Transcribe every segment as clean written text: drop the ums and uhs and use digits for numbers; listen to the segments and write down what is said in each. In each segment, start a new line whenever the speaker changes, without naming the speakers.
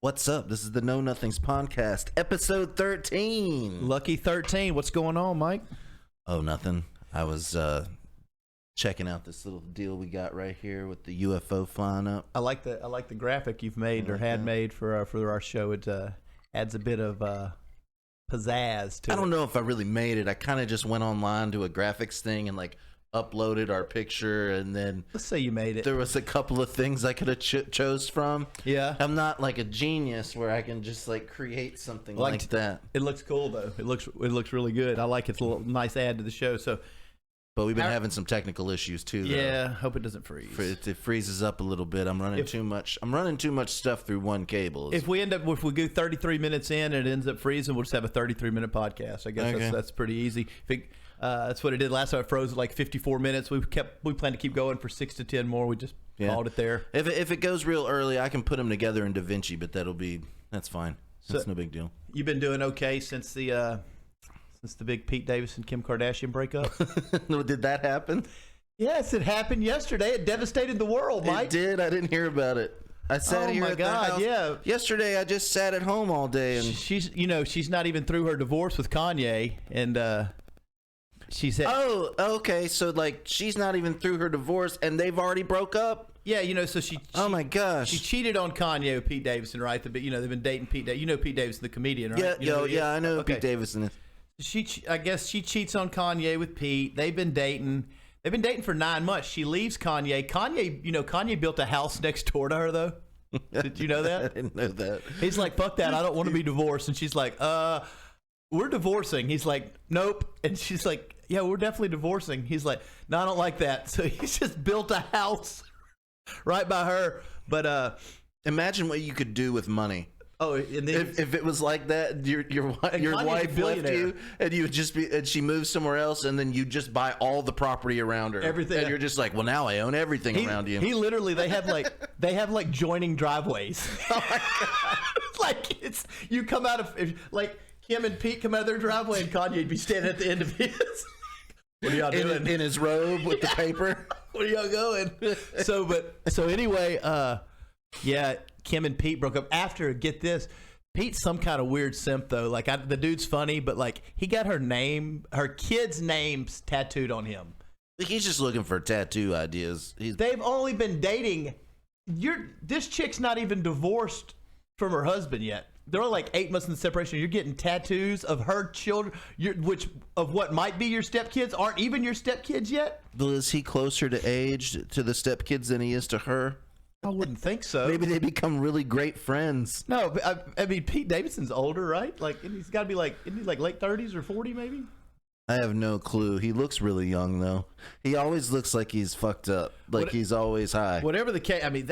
What's up? This is the Know Nothings podcast, episode 13.
Lucky 13. What's going on, Mike?
Oh, nothing. I was checking out this little deal we got right here with the UFO flying up.
I like the graphic you've made or had made for our show. It adds a bit of pizzazz to it.
I don't know if I really made it. I kind of just went online to a graphics thing and uploaded our picture, and then
Let's say you made it.
there was a couple of things I could have chose from.
Yeah.
I'm not like a genius where I can just create something like that.
It looks cool though. It looks really good. I like it. It's a little nice add to the show. So,
But we've been having some technical issues too. Though.
yeah, hope it doesn't freeze.
It freezes up a little bit. I'm running too much stuff through one cable.
If we go 33 minutes in and it ends up freezing, we'll just have a 33-minute podcast. I guess that's pretty easy. That's what it did last time. It froze at 54 minutes. We plan to keep going for 6 to 10 more. We just called it there.
If it goes real early, I can put them together in DaVinci, but that's fine. That's no big deal.
You've been doing okay since the big Pete Davidson Kim Kardashian breakup.
Did that happen?
Yes, it happened yesterday. It devastated the world, Mike.
It did. I didn't hear about it. I sat here at the house.
Yeah.
Yesterday, I just sat at home all day, and
she's not even through her divorce with Kanye, and she said,
"Oh, okay." So she's not even through her divorce, and they've already broke up.
Yeah, so she
oh my gosh,
she cheated on Kanye with Pete Davidson, right? They've been dating Pete. Pete Davidson, the comedian, right?
Yeah, I know who Pete Davidson is.
I guess she cheats on Kanye with Pete. They've been dating. They've been dating for 9 months. She leaves Kanye. Kanye built a house next door to her, though. Did you know that?
I didn't know that.
He's like, fuck that. I don't want to be divorced. And she's like, we're divorcing. He's like, nope. And she's like, yeah, we're definitely divorcing. He's like, no, I don't like that. So he's just built a house right by her. But
imagine what you could do with money.
Oh, and then
if it was like that, your wife left you, and you would just be, and she moves somewhere else, and then you just buy all the property around her,
everything,
and you're just like, well, now I own everything around you.
He literally, they have joining driveways. Oh my God. It's you come out of Kim and Pete come out of their driveway, and Kanye'd be standing at the end of his. What are y'all doing
in his robe with the paper?
Where are y'all going? So anyway, yeah. Kim and Pete broke up after. Get this, Pete's some kind of weird simp though. The dude's funny, but he got her kids' names tattooed on him.
He's just looking for tattoo ideas.
They've only been dating. This chick's not even divorced from her husband yet. They're only 8 months in the separation. You're getting tattoos of her children, which of what might be your stepkids aren't even your stepkids yet.
Is he closer to age to the stepkids than he is to her?
I wouldn't think so.
Maybe they become really great friends.
No, but I mean, Pete Davidson's older, right? He's got to be isn't he late 30s or 40 maybe?
I have no clue. He looks really young though. He always looks like he's fucked up. He's always high.
Whatever the case, I mean,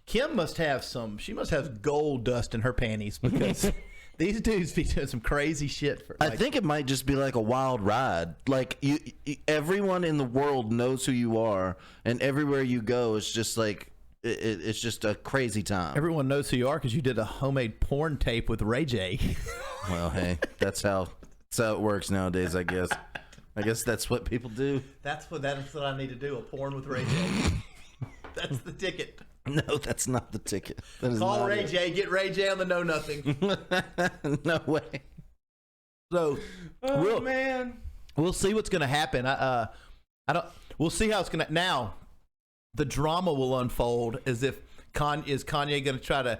Kim must have she must have gold dust in her panties because these dudes be doing some crazy shit.
I think it might just be a wild ride. Everyone in the world knows who you are, and everywhere you go, it's just it's just a crazy time.
Everyone knows who you are because you did a homemade porn tape with Ray J.
Well, hey, that's how it works nowadays, I guess. I guess that's what people do.
That's what I need to do, a porn with Ray J. That's the ticket.
No, that's not the ticket.
Call Ray J. Get Ray J on the Know Nothing.
No way.
So,
man,
we'll see what's going to happen. We'll see how it's going to now. The drama will unfold as if is Kanye going to try to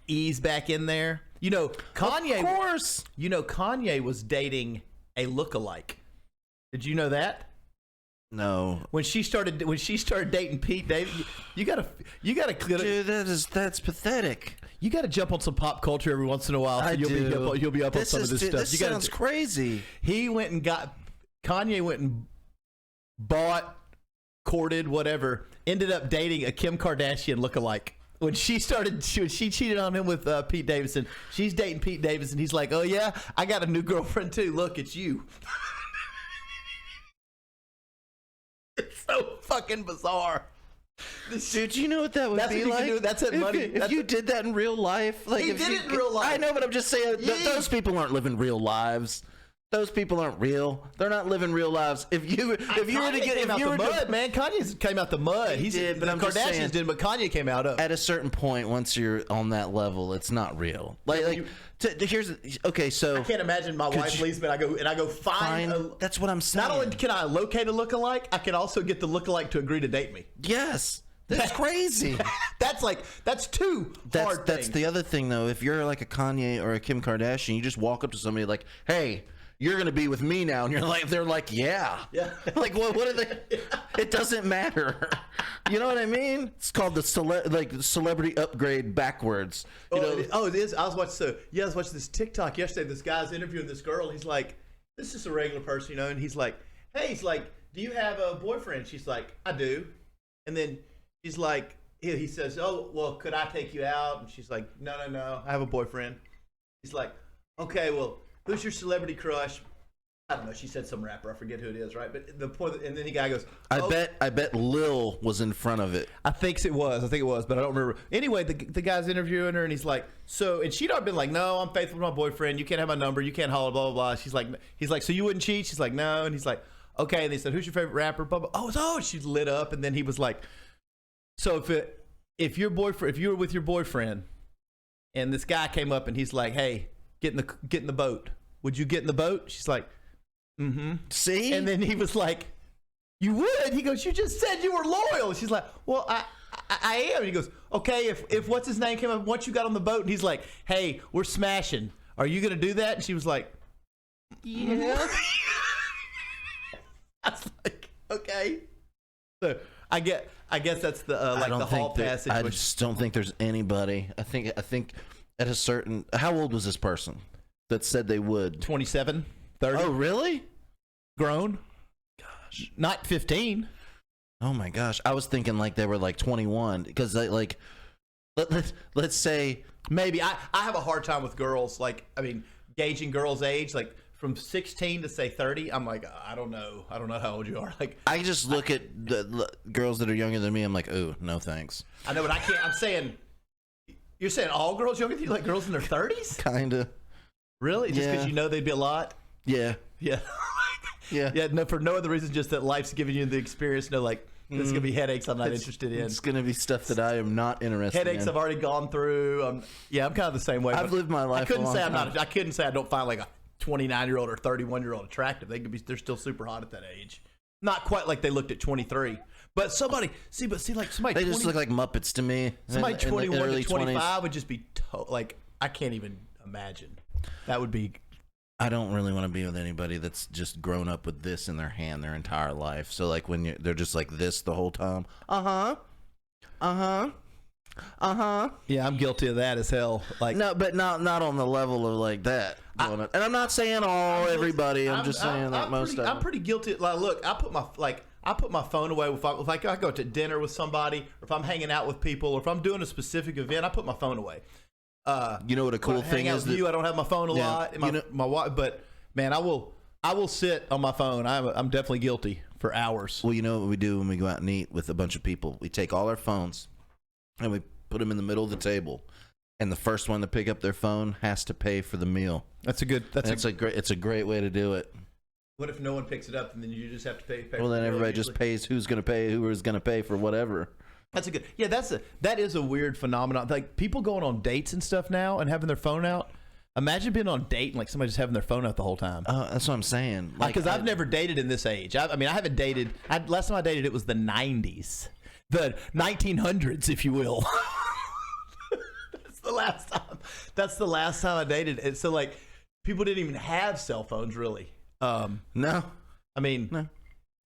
ease back in there? Kanye.
Of course.
Kanye was dating a lookalike. Did you know that?
No.
When she started dating Pete Davidson, you gotta.
Dude, that's pathetic.
You gotta jump on some pop culture every once in a while. So you'll be up on some of this stuff.
This sounds crazy.
Kanye went and bought, courted, whatever, ended up dating a Kim Kardashian lookalike. When she cheated on him with Pete Davidson, she's dating Pete Davidson. He's like, oh yeah, I got a new girlfriend too. Look, it's you. It's so fucking bizarre.
Dude, you know what that would be like?
That's it, money.
If you did that in real life.
He did it in real life.
I know, but I'm just saying, those people aren't living real lives. Those people aren't real. They're not living real lives. If you were to get, if you were
mud, man, Kanye came out the mud. He did, but the Kardashians didn't. But Kanye came out of.
At a certain point, once you're on that level, it's not real. Here's okay. So
I can't imagine my wife leaves me and I go find.
That's what I'm saying.
Not only can I locate a lookalike, I can also get the lookalike to agree to date me.
Yes. That's crazy.
that's two hard things.
That's the other thing, though. If you're like a Kanye or a Kim Kardashian, you just walk up to somebody like, "Hey, you're gonna be with me now," and they're like, "Yeah." Like, what are they? It doesn't matter. You know what I mean? It's called the celebrity upgrade backwards.
It is. I was watching this TikTok yesterday. This guy's interviewing this girl. He's like, "This is a regular person, and he's like, "Hey, do you have a boyfriend?" She's like, "I do," and then. She's like, he says, "Oh, well, could I take you out?" And she's like, No, I have a boyfriend. He's like, "Okay, well, who's your celebrity crush?" I don't know. She said some rapper. I forget who it is, right? But the point, and then the guy goes,
I bet Lil was in front of it.
I think it was, but I don't remember. Anyway, the guy's interviewing her, and he's like, and she'd already been like, "No, I'm faithful to my boyfriend. You can't have my number. You can't holler, blah, blah, blah." He's like, "So you wouldn't cheat?" She's like, "No." And he's like, "Okay." And they said, "Who's your favorite rapper?" Blah, blah. Oh, she lit up, and then he was like, "So if you were with your boyfriend, and this guy came up and he's like, 'Hey, get in the boat. Would you get in the boat?'" She's like, "Mm-hmm."
See?
And then he was like, "You would?" He goes, "You just said you were loyal." She's like, "Well, I am." And he goes, "Okay, if what's his name came up once you got on the boat and he's like, 'Hey, we're smashing. Are you gonna do that?'" And she was like, "Yeah." I was like, "Okay." So I guess that's the the hall pass situation.
I just don't think there's anybody. I think at a certain. How old was this person that said they would?
27, 30.
Oh, really?
Grown? Gosh, not 15.
Oh my gosh, I was thinking like they were like 21 because let's say
maybe I have a hard time with girls. Gauging girls' age from 16 to say 30, I'm like, I don't know how old you are.
I just look at the girls that are younger than me. I'm like, oh, no thanks.
I know, but I can't. I'm saying, you're saying all girls younger than you like girls in their 30s?
Kinda.
Really? Just because they'd be a lot?
Yeah.
Yeah.
Yeah.
No, for no other reason, just that life's giving you the experience. There's gonna be headaches I'm not interested in.
It's gonna be stuff that I am not interested in.
Headaches I've already gone through. I'm kind of the same way.
I've lived my life.
I couldn't say I don't find like a 29-year-old or 31-year-old attractive. They're still super hot at that age. Not quite like they looked at 23. But somebody they
just look like Muppets to me.
Somebody 21 to 25
20s.
would just be I can't even imagine. That would be.
I don't really want to be with anybody that's just grown up with this in their hand their entire life. So when they're just like this the whole time.
Yeah, I'm guilty of that as hell.
No, but not on the level of like that. And I'm not saying everybody. I'm just saying that most of them.
I'm pretty guilty. Look, I put my phone away if I go to dinner with somebody, or if I'm hanging out with people, or if I'm doing a specific event, I put my phone away.
You know what a cool thing is?
I don't have my phone a lot. My wife, but man, I will sit on my phone. I'm definitely guilty for hours.
Well, you know what we do when we go out and eat with a bunch of people? We take all our phones and we put them in the middle of the table, and the first one to pick up their phone has to pay for the meal. It's a great way to do it.
What if no one picks it up and then you just have to pay?
Well, then everybody just pays who is going to pay for whatever.
That's a good. Yeah, that is a weird phenomenon. Like people going on dates and stuff now and having their phone out. Imagine being on a date and like somebody just having their phone out the whole time.
That's what I'm saying.
Because I've never dated in this age. I haven't dated. Last time I dated, it was the 90s, the 1900s, if you will. That's the last time I dated. And so like people didn't even have cell phones really.
No.
I mean,
no.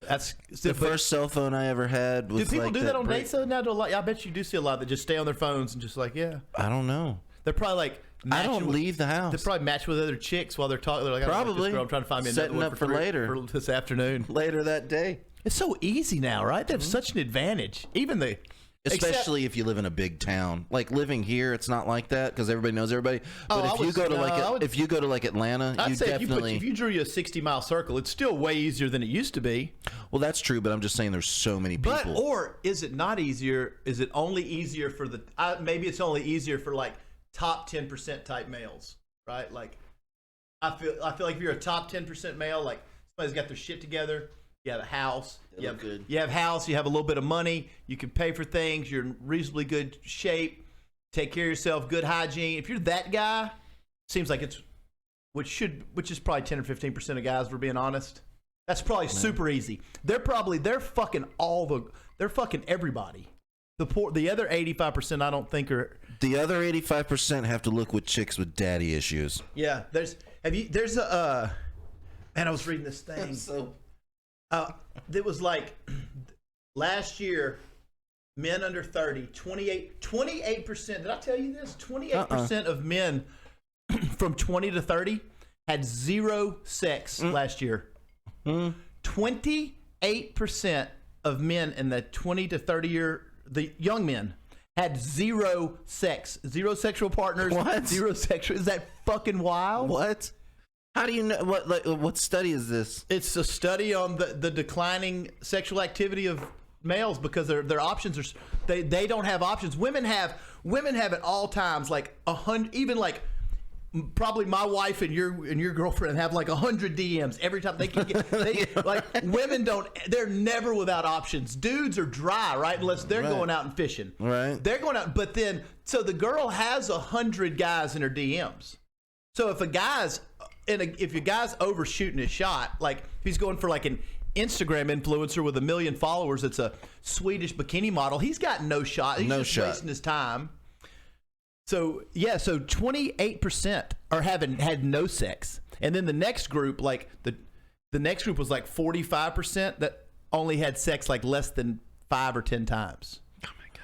That's
the first cell phone I ever had. Was
do people do that on dates though now? I bet you do see a lot that just stay on their phones and just like, yeah.
I don't know.
They're probably like,
I don't leave the house.
They probably match with other chicks while they're talking. They're like,
probably.
I'm trying to find me
another one for later,
for this afternoon,
later that day.
It's so easy now, right? They have such an advantage.
Especially if you live in a big town. Like living here, it's not like that because everybody knows everybody. But if you go to like Atlanta,
I'd say if you drew you a 60-mile circle, it's still way easier than it used to be.
Well, that's true, but I'm just saying there's so many people.
Or is it not easier? Is it only easier for maybe it's only easier for like top 10% type males, right? Like I feel like if you're a top 10% male, like somebody's got their shit together, you have a house, you have house, you have a little bit of money, you can pay for things, you're in reasonably good shape, take care of yourself, good hygiene. If you're that guy, seems like it's which is probably 10 or 15% of guys, if we're being honest. That's probably super easy. They're fucking everybody. The other 85% I don't think are.
The other 85% have to look with chicks with daddy issues.
Yeah, man, I was reading this thing. It was like last year, men under 30, 28%. Did I tell you this? 28% of men from 20 to 30 had zero sex last year. 28% of men in the 20 to 30 year, the young men, had zero sex, zero sexual partners.
What?
Zero sexual. Is that fucking wild?
What? How do you know? What study is this?
It's a study on the declining sexual activity of males because their options are they don't have options. Women have at all times like 100, even like probably my wife and your girlfriend have like 100 DMs every time they can get. Like women don't. They're never without options. Dudes are dry, right? Unless they're going out and fishing.
Right.
They're going out, but then so the girl has 100 guys in her DMs. So if a guy's overshooting his shot, like if he's going for like an Instagram influencer with 1 million followers, it's a Swedish bikini model, he's got no shot. He's just wasting his time. So yeah, so 28% had no sex, and then the next group, like the next group was like 45% that only had sex like less than 5 or 10 times.
Oh my gosh!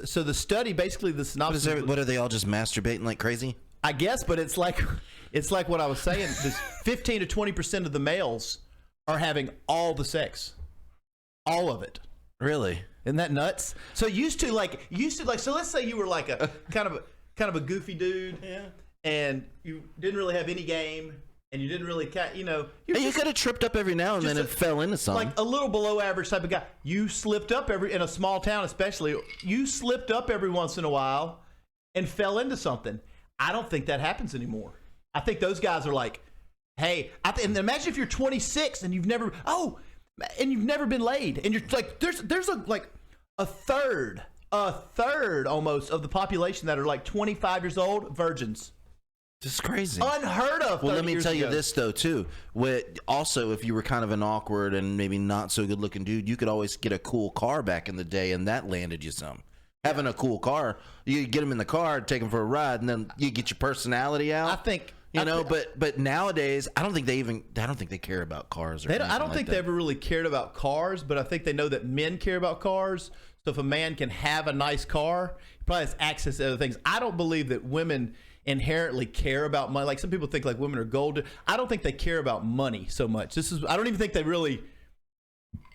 So the study, basically the synopsis.
What are they all just masturbating like crazy?
I guess, but it's like what I was saying. This 15 to 20% of the males are having all the sex, all of it.
Really?
Isn't that nuts? So used to like so let's say you were like a kind of a goofy dude, and you didn't really have any game, and you didn't really you
could have tripped up every now and then and fell into something.
Like a little below average type of guy. You slipped up in a small town especially. You slipped up every once in a while and fell into something. I don't think that happens anymore. I think those guys are like, hey, and imagine if you're 26 and you've never been laid, and you're like, there's a third almost of the population that are like 25 years old, virgins.
This is crazy.
Unheard of.
Well, let me tell you this though too. Also, if you were kind of an awkward and maybe not so good looking dude, you could always get a cool car back in the day, and that landed you some. Having a cool car, you get them in the car, take them for a ride, and then you get your personality out.
I think
but nowadays, I don't think they care about cars.
I don't think they ever really cared about cars, but I think they know that men care about cars. So if a man can have a nice car, he probably has access to other things. I don't believe that women inherently care about money. Like some people think like women are gold. I don't think they care about money so much. I don't even think they really.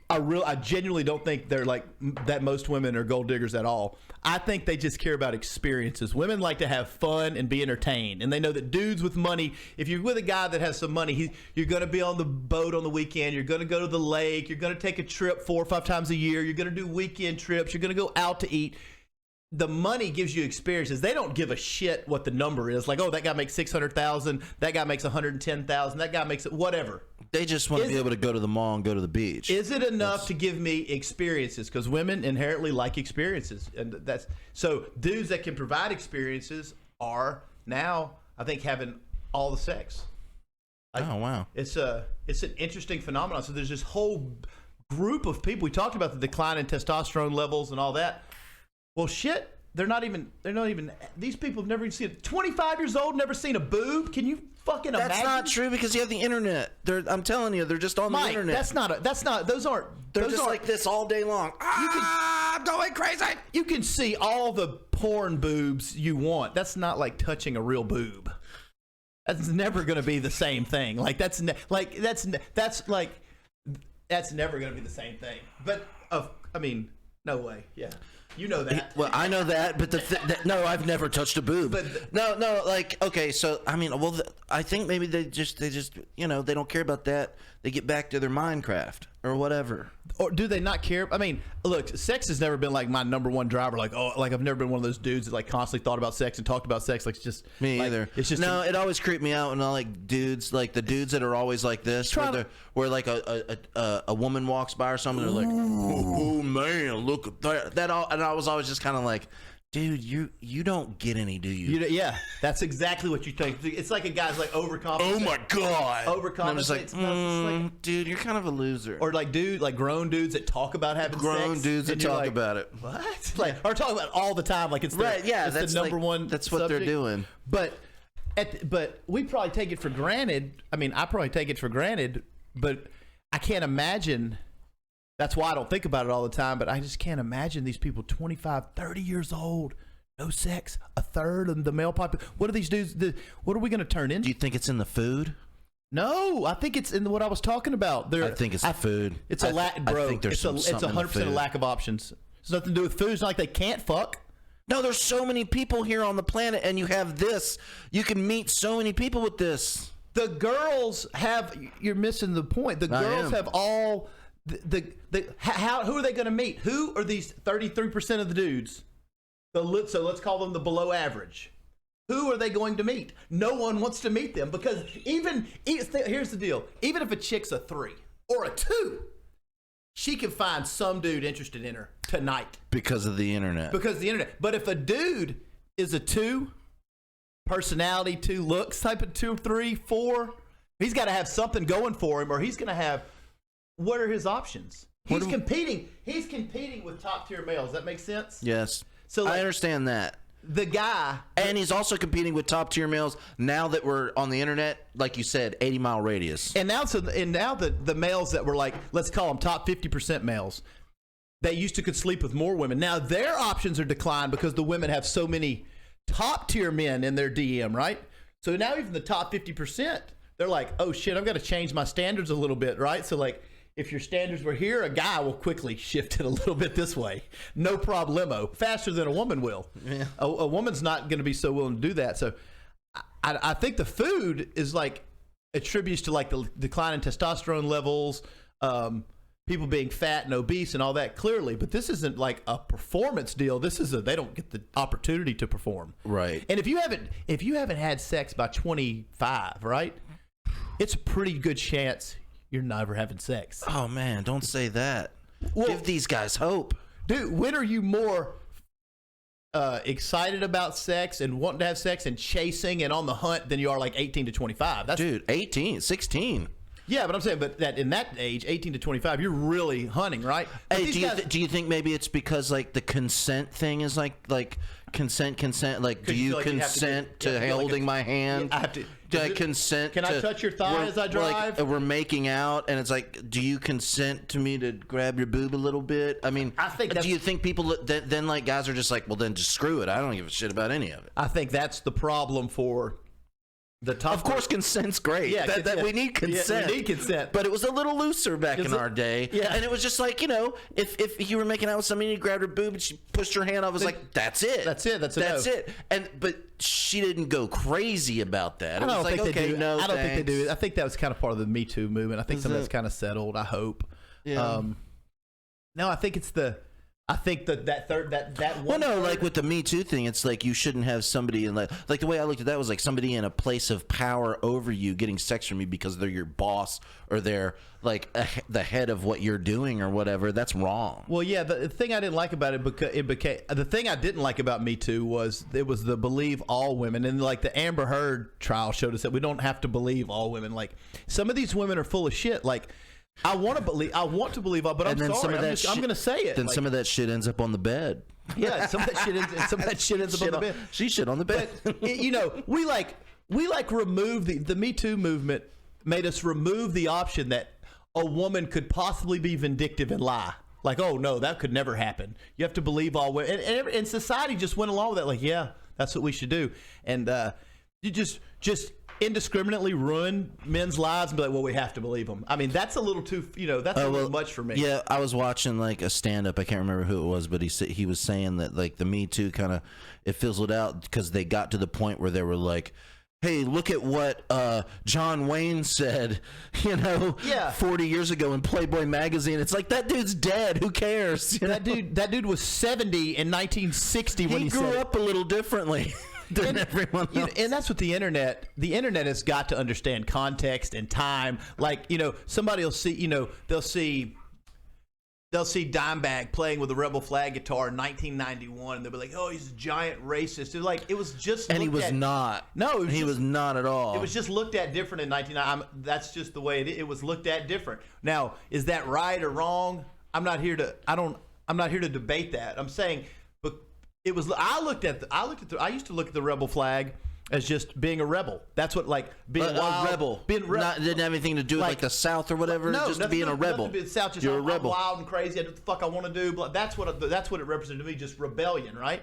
I genuinely don't think they're like that. Most women are gold diggers at all. I think they just care about experiences. Women like to have fun and be entertained, and they know that dudes with money. If you're with a guy that has some money, you're going to be on the boat on the weekend. You're going to go to the lake. You're going to take a trip 4 or 5 times a year. You're going to do weekend trips. You're going to go out to eat. The money gives you experiences. They don't give a shit what the number is. Like, oh, that guy makes $600,000. That guy makes $110,000. That guy makes it whatever.
They just want to be able to go to the mall and go to the beach.
Is it enough to give me experiences? Because women inherently like experiences, and that's so. Dudes that can provide experiences are now, I think, having all the sex.
Oh wow!
It's an interesting phenomenon. So there's this whole group of people. We talked about the decline in testosterone levels and all that. Well, shit, they're not even, these people have never even seen it. 25 years old, never seen a boob. Can you fucking imagine?
That's not true because you have the internet. I'm telling you, they're just on the internet.
They're
just like this all day long. I'm going crazy.
You can see all the porn boobs you want. That's not like touching a real boob. That's never going to be the same thing. Like that's never going to be the same thing. But no way. Yeah. You know that.
Well, I know that, but no, I've never touched a boob. No, like, okay, so I mean, well, I think maybe they just you know, they don't care about that. They get back to their Minecraft or whatever.
Or do they not care? I mean, look, sex has never been like my number one driver. Like, I've never been one of those dudes that like constantly thought about sex and talked about sex. Like, it's just
me
like,
either.
It's just
it always creeped me out when I like dudes, like the dudes that are always like this, where like a woman walks by or something, they're like, oh man, look at that. And I was always just kind of like, dude, you don't get any, do you?
Yeah, that's exactly what you think. It's like a guy's like overconfident.
Oh my god,
overconfident.
I'm just like, dude, you're kind of a loser.
Or like grown dudes that talk about having
grown dudes that talk
like,
about it.
What? Like, or talk about it all the time. Like it's
right. Yeah,
that's the number one.
That's what they're doing.
But we probably take it for granted. I mean, I probably take it for granted, but I can't imagine. That's why I don't think about it all the time, but I just can't imagine these people 25, 30 years old, no sex, a third of the male population. What are these dudes? What are we going to turn into?
Do you think it's in the food?
No, I think it's in what I was talking about.
I think it's the food.
It's a lack, bro.
I think there's
it's 100% a lack of options. It's nothing to do with food. It's not like they can't fuck.
No, there's so many people here on the planet, and you have this. You can meet so many people with this.
The girls have. You're missing the point. The girls have all. Who are they going to meet? Who are these 33% of the dudes? So let's call them the below average. Who are they going to meet? No one wants to meet them because here's the deal. Even if a chick's a 3 or a 2, she can find some dude interested in her tonight.
Because of the internet.
But if a dude is a 2, personality, 2 looks type of 2, 3, 4, he's got to have something going for him or he's going to have. What are his options? He's competing with top tier males. That makes sense?
Yes.
So like,
I understand that.
The guy,
and he's also competing with top tier males now that we're on the internet, like you said, 80-mile radius.
And now the males that were like, let's call them top 50% males, they used to could sleep with more women. Now their options are declined because the women have so many top tier men in their DM, right? So now even the top 50%, they're like, oh shit, I've got to change my standards a little bit, right? So like, if your standards were here, a guy will quickly shift it a little bit this way. No problemo. Faster than a woman will. Yeah. A woman's not going to be so willing to do that. So I think the food is like attributes to like the decline in testosterone levels, people being fat and obese and all that clearly. But this isn't like a performance deal. This is they don't get the opportunity to perform.
Right.
And if you haven't had sex by 25, right? It's a pretty good chance you're never having sex.
Oh man, don't say that. Well, give these guys hope.
Dude, when are you more excited about sex and wanting to have sex and chasing and on the hunt than you are like 18 to 25?
Dude, 18, 16.
Yeah, but I'm saying, that in that age, 18 to 25, you're really hunting, right?
Hey, do you think maybe it's because like the consent thing is like consent? Like, do you consent to holding my hand?
I have to.
Do I consent?
Can I touch your thigh as I drive?
Like, we're making out, and it's like, do you consent to me to grab your boob a little bit? I mean, do you think people then like guys are just like, well, then just screw it. I don't give a shit about any of it.
I think that's the problem for.
Of course, consent's great. Yeah, we need consent.
Yeah, we need consent.
But it was a little looser back in our day.
Yeah.
And it was just like, you know, if you were making out with somebody and you grabbed her boob and she pushed her hand off, it was like, that's it.
That's it. That's it.
But she didn't go crazy about that.
I don't think they do.
No,
I don't think they do. I think that was kind of part of the Me Too movement. I think some of that's kind of settled, I hope.
Yeah.
No, I think it's that one.
Well, no, like with the Me Too thing, it's like you shouldn't have somebody in like the way I looked at that was like somebody in a place of power over you getting sex from you because they're your boss or they're like the head of what you're doing or whatever. That's wrong.
Well, yeah, the thing I didn't like about it the thing I didn't like about Me Too was it was the believe all women, and like the Amber Heard trial showed us that we don't have to believe all women. Like some of these women are full of shit. Like. I want to believe all, but I'm sorry. I'm going to say it.
Then some of that shit ends up on the bed.
Yeah, some of that shit ends up on the bed.
She shit on the bed.
But, you know, we remove the Me Too movement made us remove the option that a woman could possibly be vindictive and lie. Like, oh no, that could never happen. You have to believe all women, and society just went along with that. Like, yeah, that's what we should do, and you just indiscriminately ruin men's lives and be like, well, we have to believe them. I mean, that's a little too, that's a little much for me.
Yeah, I was watching like a stand-up. I can't remember who it was, but he was saying that like the Me Too kind of it fizzled out because they got to the point where they were like, hey, look at what John Wayne said, 40 years ago in Playboy magazine. It's like, that dude's dead. Who cares?
That dude was 70 in 1960 when he
grew up a little differently than everyone else.
And that's what the internet has got to understand context and time. Like, somebody will see, they'll see Dimebag playing with a Rebel Flag guitar in 1991, and they'll be like, "Oh, he's a giant racist." They're like, it was just,
and he was not. No, he was not at all.
It was just looked at different in 1990. That's just the way it was looked at different. Now, is that right or wrong? I'm not here to debate that. I'm saying, but it was. I used to look at the Rebel Flag as just being a rebel. That's what, like, being wild,
a rebel. Didn't have anything to do with like the South or whatever.
No,
just being a rebel.
The South, just you're a rebel. I'm wild and crazy. I do what the fuck I want to do. But that's what it represented to me. Just rebellion, right?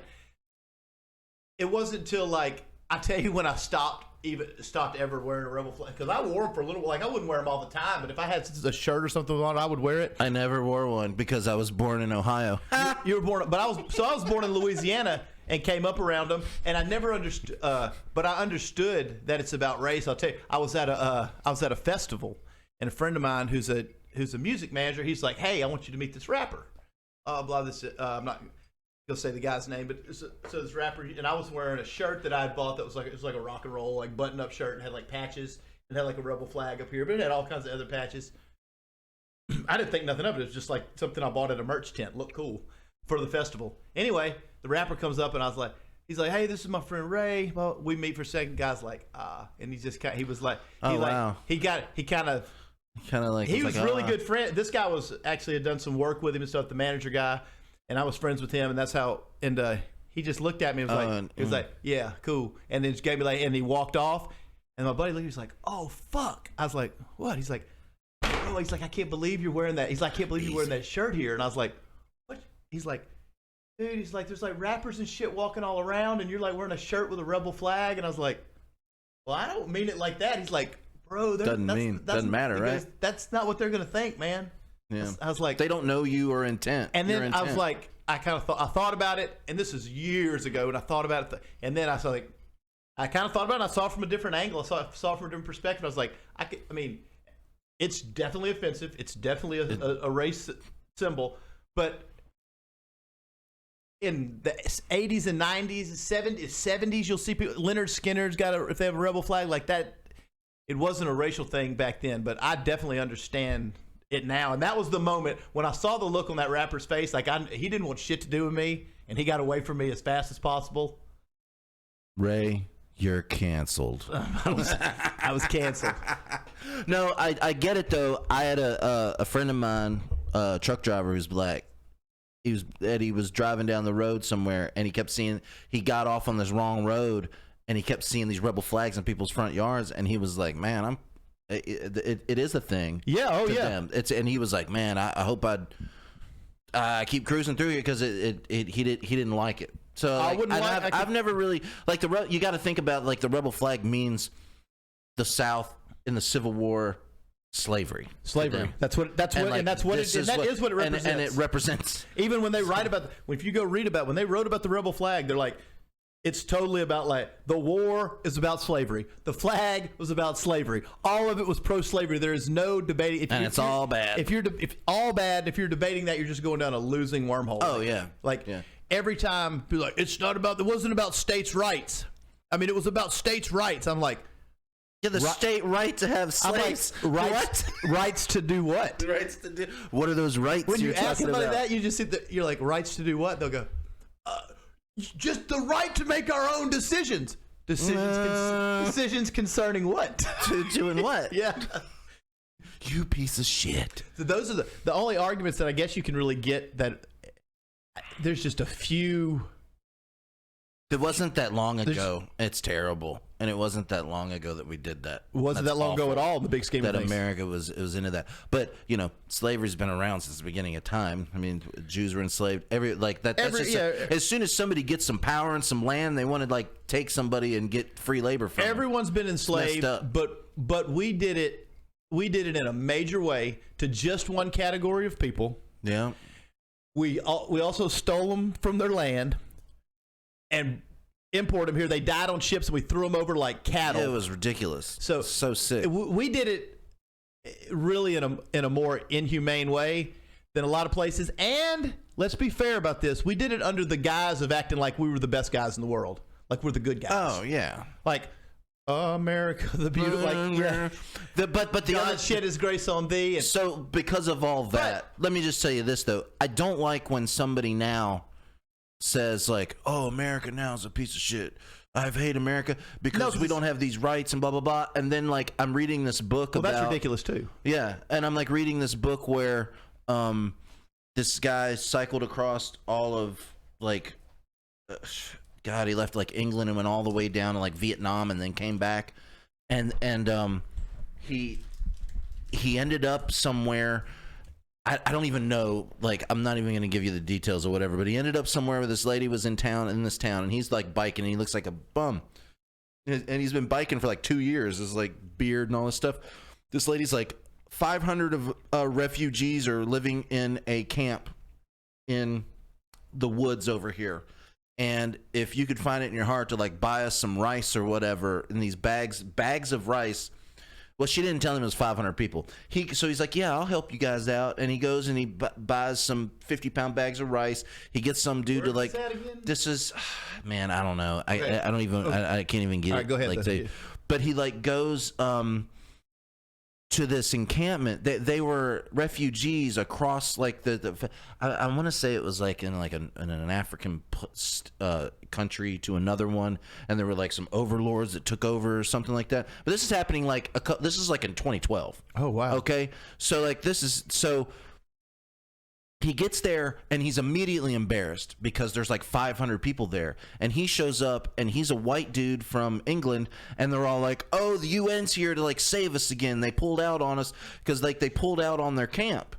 It wasn't until, like, I tell you, when I stopped ever wearing a Rebel Flag, because I wore them for a little. Like, I wouldn't wear them all the time, but if I had a shirt or something on, I would wear it.
I never wore one because I was born in Ohio.
You were born, but I was born in Louisiana. And came up around them, and I never understood. But I understood that it's about race. I'll tell you, I was at a festival, and a friend of mine who's a music manager, he's like, "Hey, I want you to meet this rapper." Blah. This I'm not gonna say the guy's name, but so this rapper, and I was wearing a shirt that I had bought that was like a rock and roll, like, button up shirt, and had like patches, and had like a Rebel Flag up here, but it had all kinds of other patches. I didn't think nothing of it. It was just like something I bought at a merch tent. Looked cool for the festival. Anyway, the rapper comes up, and he's like, "Hey, this is my friend Ray." Well, we meet for a second. Guy's like, and he was really good friend. This guy had done some work with him and stuff, the manager guy, and I was friends with him, and that's how. And he just looked at me and was like, "Yeah, cool," and then just gave me and he walked off, and my buddy looked, he was like, "Oh fuck!" I was like, "What?" He's like, "Oh," he's like, "I can't believe you're wearing that." He's like, "I can't believe you're wearing that shirt here," and I was like, "What?" He's like, "Dude," he's like, "there's like rappers and shit walking all around, and you're like wearing a shirt with a Rebel Flag," and I was like, "Well, I don't mean it like that." He's like, "Bro, doesn't matter, right? That's not what they're gonna think, man." Yeah. I was like,
they don't know you or intent.
And then I was like, I thought about it, and this is years ago, and I thought about it, and then I kind of thought about it. And I saw it from a different angle. I saw it from a different perspective. I was like, I mean, it's definitely offensive. It's definitely a race symbol, but in the 80s and 90s and 70s, you'll see people. Leonard Skinner's if they have a Rebel Flag like that. It wasn't a racial thing back then, but I definitely understand it now. And that was the moment when I saw the look on that rapper's face. Like, he didn't want shit to do with me, and he got away from me as fast as possible.
Ray, you're canceled.
I was canceled.
No, I get it though. I had a friend of mine, truck driver who's black. He was driving down the road somewhere, and he got off on this wrong road, and he kept seeing these Rebel Flags in people's front yards, and he was like, "Man, it is a thing."
Yeah, oh yeah.
Them. And he was like, "Man, I hope I keep cruising through here," because he didn't like it. So I've never really like you got to think about, like, the Rebel Flag means the South in the Civil War. Slavery. That's what it represents. And it represents.
Even when they write about, if you go read about when they wrote about the Rebel Flag, they're like, it's totally about, like, the war is about slavery. The flag was about slavery. All of it was pro-slavery. There is no debating.
It's all bad.
If you're debating that, you're just going down a losing wormhole.
Oh yeah.
Every time people are like, it wasn't about states' rights. I mean, it was about states' rights. I'm like,
yeah, the state right to have slaves.
Like, rights to do what?
Rights to do. What are those rights?
When you ask somebody that, you just you're like, rights to do what? They'll go, just the right to make our own decisions. Decisions concerning what?
Doing what?
Yeah.
You piece of shit.
So those are the only arguments that I guess you can really get. That there's just a few
It wasn't that long ago. It's terrible, and it wasn't that long ago that we did that.
It wasn't
That's
that long ago
awful.
at all in the big scheme
That
of things.
America was into that. But slavery's been around since the beginning of time. I mean, Jews were enslaved. As soon as somebody gets some power and some land, they want to like take somebody and get free labor from them.
Everyone's been enslaved, but we did it. We did it in a major way to just one category of people.
Yeah.
We also stole them from their land and import them here. They died on ships, and we threw them over like cattle.
It was ridiculous.
So
sick.
We did it really in a more inhumane way than a lot of places. And let's be fair about this. We did it under the guise of acting like we were the best guys in the world, like we're the good guys.
Oh yeah,
like America the beautiful. Like yeah.
But the
God
other
shed His grace on thee. And,
so because of all that, let me just tell you this though. I don't like when somebody now says like, "Oh, America now is a piece of shit. I hate America because we don't have these rights and blah blah blah." And then like I'm reading this book about
that's ridiculous too.
Yeah, and I'm like reading this book where this guy cycled across all of like God, he left like England and went all the way down to like Vietnam and then came back, and he ended up somewhere. I don't even know, like, I'm not even going to give you the details or whatever, but he ended up somewhere where this lady was in this town, and he's, like, biking, and he looks like a bum. And he's been biking for, like, 2 years, his, like, beard and all this stuff. This lady's, like, 500 of refugees are living in a camp in the woods over here. And if you could find it in your heart to, like, buy us some rice or whatever in these bags of rice. Well, she didn't tell him it was 500 people. So he's like, yeah, I'll help you guys out. And he goes and he buys some 50-pound bags of rice. He gets some dude to like, this is, man, I don't know.
Okay.
I don't even, I can't even get
All
it.
right, go ahead.
Like but he like goes to this encampment. They were refugees across like I want to say it was like in like in an African country to another one, and there were like some overlords that took over or something like that. But this is happening like this is like in 2012.
Oh wow.
Okay, so like he gets there and he's immediately embarrassed because there's like 500 people there, and he shows up and he's a white dude from England, and they're all like, oh, the UN's here to like save us again. They pulled out on us because like they pulled out on their camp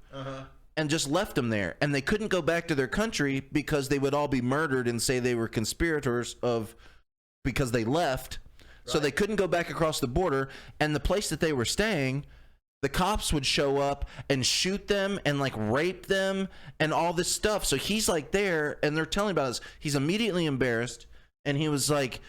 and just left them there, and they couldn't go back to their country because they would all be murdered and say they were conspirators because they left. Right. So they couldn't go back across the border, and the place that they were staying, the cops would show up and shoot them and like rape them and all this stuff. So he's like there, and they're telling about this. He's immediately embarrassed, and he was like,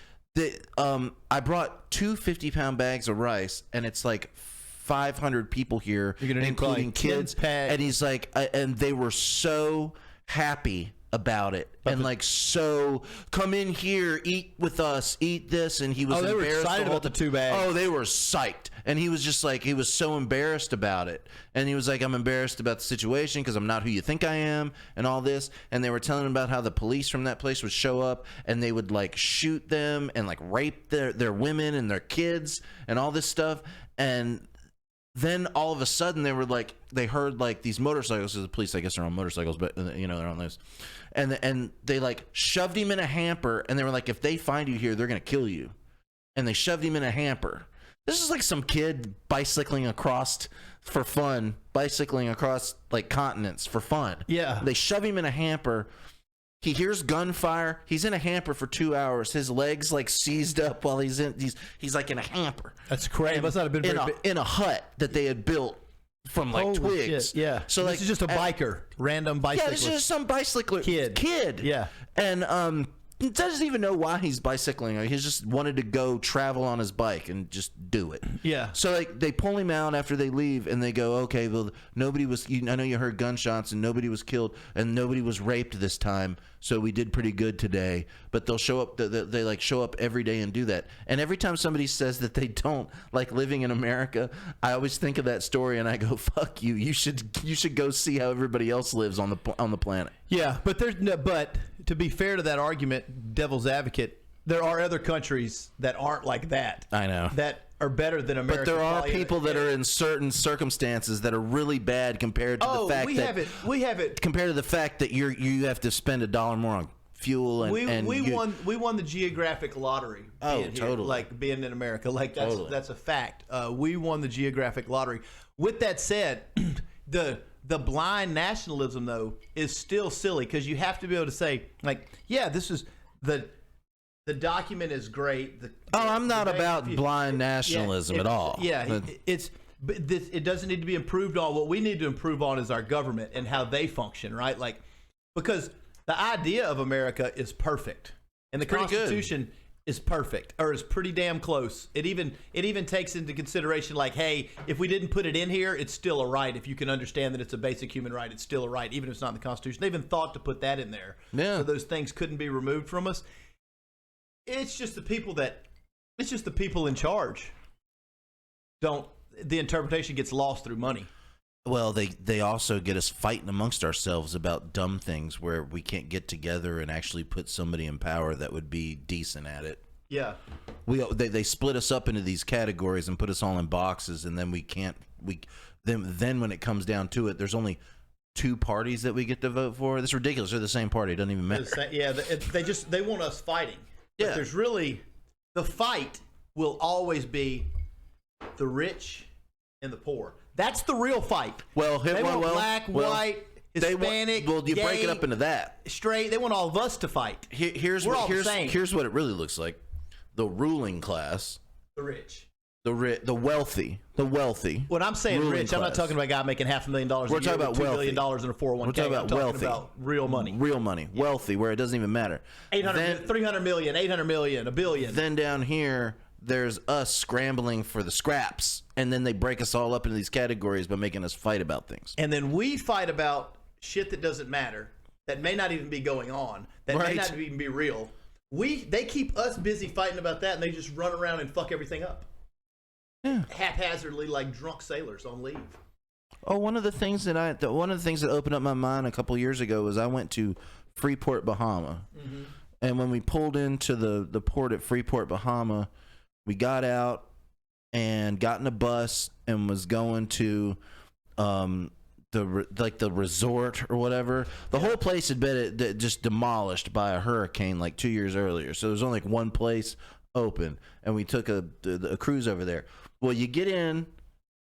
I brought 2 50-pound bags of rice, and it's like 500 people here, including kids. And he's like, and they were so happy about it, and like, so come in here, eat with us, eat this. And he was
they were
embarrassed
excited about the 2 bags.
Oh, they were psyched. And he was just like, he was so embarrassed about it, and he was like, I'm embarrassed about the situation because I'm not who you think I am and all this. And they were telling him about how the police from that place would show up and they would like shoot them and like rape their women and their kids and all this stuff. And then all of a sudden they heard like these motorcycles. The police, I guess, are on motorcycles, but they're on those. And they like shoved him in a hamper, and they were like, if they find you here, they're going to kill you. And they shoved him in a hamper. This is like some kid bicycling across for fun, bicycling across like continents for fun.
Yeah.
They shove him in a hamper. He hears gunfire. He's in a hamper for 2 hours. His legs like seized up while he's like in a hamper.
That's crazy. It must not have been
in a hut that they had built from like twigs.
Shit. Yeah.
So
this
like
is just a biker, random bicyclist.
Yeah, this is just some bicycler kid.
Yeah.
And he doesn't even know why he's bicycling. He just wanted to go travel on his bike and just do it.
Yeah.
So like they pull him out after they leave, and they go, okay, well, nobody was. I know you heard gunshots, and nobody was killed, and nobody was raped this time. So we did pretty good today. But they'll show up. They like show up every day and do that. And every time somebody says that they don't like living in America, I always think of that story, and I go, fuck you. You should go see how everybody else lives on the planet.
Yeah, but but to be fair to that argument, devil's advocate, there are other countries that aren't like that.
I know.
That are better than America.
But there are people that are in certain circumstances that are really bad compared to the fact
we have it.
compared to the fact that you have to spend $1 more on fuel and
we won the geographic lottery.
Oh,
being here,
totally.
like being in America, like that's a fact. We won the geographic lottery. With that said, the blind nationalism though is still silly because you have to be able to say like, yeah, this is the document is great.
I'm not about blind nationalism at all.
Yeah, it doesn't need to be improved on. What we need to improve on is our government and how they function, right? Like, because the idea of America is perfect, and the Constitution is perfect, or is pretty damn close. It even takes into consideration, like, hey, if we didn't put it in here, it's still a right. If you can understand that it's a basic human right, it's still a right, even if it's not in the Constitution. They even thought to put that in there, so those things couldn't be removed from us. It's just the people in charge. The interpretation gets lost through money.
Well, they also get us fighting amongst ourselves about dumb things where we can't get together and actually put somebody in power that would be decent at it.
Yeah.
They split us up into these categories and put us all in boxes, and then then when it comes down to it, there's only 2 parties that we get to vote for. That's ridiculous. They're the same party. It doesn't even matter.
Yeah, they want us fighting.
Yeah.
But there's really, the fight will always be the rich and the poor. That's the real fight.
Well,
they want black, white, Hispanic,
you
gay,
break it up into that.
Straight. They want all of us to fight.
Here's what it really looks like. The ruling class,
the rich,
the wealthy.
When I'm saying rich, I'm not talking about a guy making $500,000 a year. We're talking about $2 billion in a 401k.
We're talking about wealthy.
About real money.
Real money. Yeah. Wealthy, where it doesn't even matter.
300 million, 800 million, $1 billion.
Then down here, there's us scrambling for the scraps, and then they break us all up into these categories by making us fight about things.
And then we fight about shit that doesn't matter, that may not even be going on, that may not even be real. They keep us busy fighting about that, and they just run around and fuck everything up. Yeah. Haphazardly, like drunk sailors on leave.
Oh, one of the things that opened up my mind a couple of years ago was I went to Freeport, Bahama, and when we pulled into the port at Freeport, Bahama, we got out and got in a bus and was going to the resort or whatever. The whole place had been just demolished by a hurricane like 2 years earlier, so there was only like one place open, and we took a cruise over there. Well, you get in,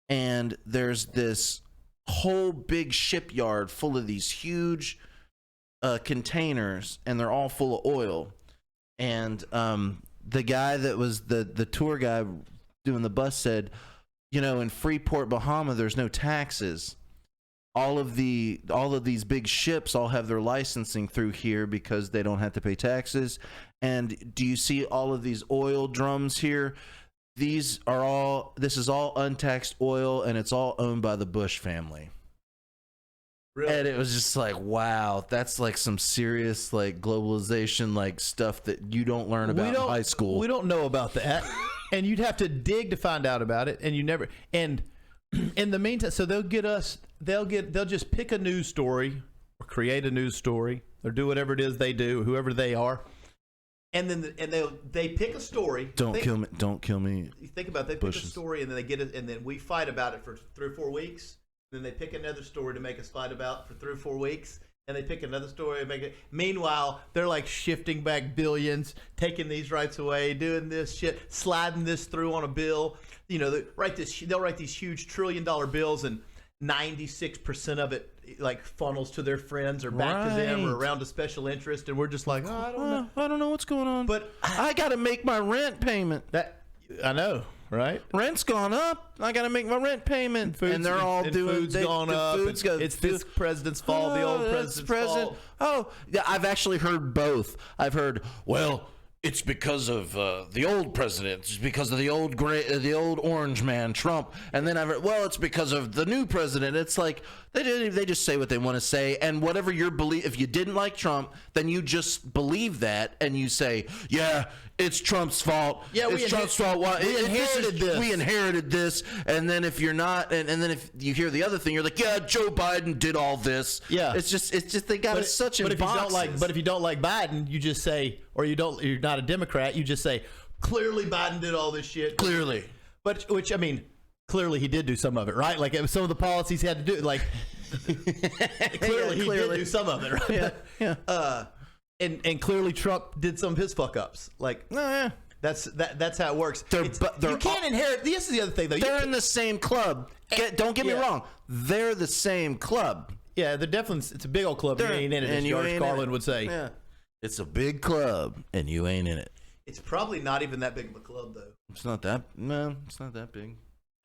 and there's this whole big shipyard full of these huge containers, and they're all full of oil. And the guy that was the tour guy doing the bus said, in Freeport, Bahama, there's no taxes. All of these big ships all have their licensing through here because they don't have to pay taxes. And do you see all of these oil drums here? This is all untaxed oil, and it's all owned by the Bush family. Really? And it was just like, wow, that's like some serious like globalization like stuff that you don't learn about in high school.
We don't know about that. And you'd have to dig to find out about it, and you never. And in the meantime, so they'll just pick a news story or create a news story or do whatever it is they do, whoever they are. And then they pick a story.
Don't kill me.
You think about it, they pick a story, and then they get it, and then we fight about it for 3 or 4 weeks. Then they pick another story to make us fight about for 3 or 4 weeks, and they pick another story and make it. Meanwhile, they're like shifting back billions, taking these rights away, doing this shit, sliding this through on a bill. They'll write these huge $1 trillion bills, and 96% of it like funnels to their friends or back to them or around a special interest, and we're just like, I
don't know what's going on.
But
I got to make my rent payment.
I know, right?
Rent's gone up. I got to make my rent payment. And they're all doing
food's gone up. It's this president's fault, the old president's fault.
Oh, yeah, I've actually heard both. I've heard, well, it's because of the old president. It's because of the old orange man, Trump. And then I've heard, well, it's because of the new president. It's like they just say what they want to say, and whatever your belief. If you didn't like Trump, then you just believe that, and you say, yeah, it's Trump's fault. Yeah, it's Trump's fault. We inherited this. We inherited this. And then if you're not, and then if you hear the other thing, you're like, yeah, Joe Biden did all this.
Yeah,
it's just they got us such in boxes.
But if you don't like Biden, you just say, or you're not a Democrat, you just say, clearly Biden did all this shit.
Clearly.
But clearly he did do some of it, right? Like some of the policies he had to do, like clearly he did do some of it, right?
Yeah.
And clearly Trump did some of his fuck ups. Like,
yeah.
That's how it works.
They're
you can't inherit. This is the other thing, though.
They're in the same club. Don't get me wrong. They're the same club.
Yeah, they're definitely. It's a big old club. You ain't in it, as George Carlin would say.
Yeah, it's a big club, and you ain't in it.
It's probably not even that big of a club, though.
It's not that. No, it's not that big.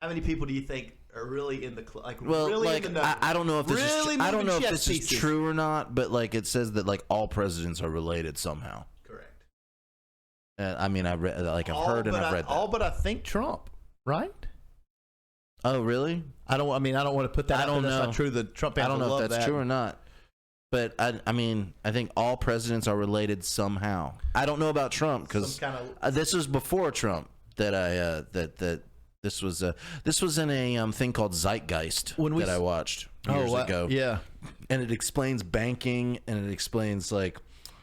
How many people do you think are really in the club? Like,
well,
really
like,
in the numbers?
I don't know if this
really
is. I don't know if this
pieces.
is true or not, but like it says that like all presidents are related somehow.
Correct.
I mean, I've heard and I've read that.
All but I think Trump, right?
Oh, really?
I don't want to put that.
I don't know.
That's not true. The Trump.
I don't know if that's true or not. But I mean, I think all presidents are related somehow. I don't know about Trump because this was before Trump that this was in a thing called Zeitgeist that I watched years ago.
Yeah,
and it explains banking and it explains like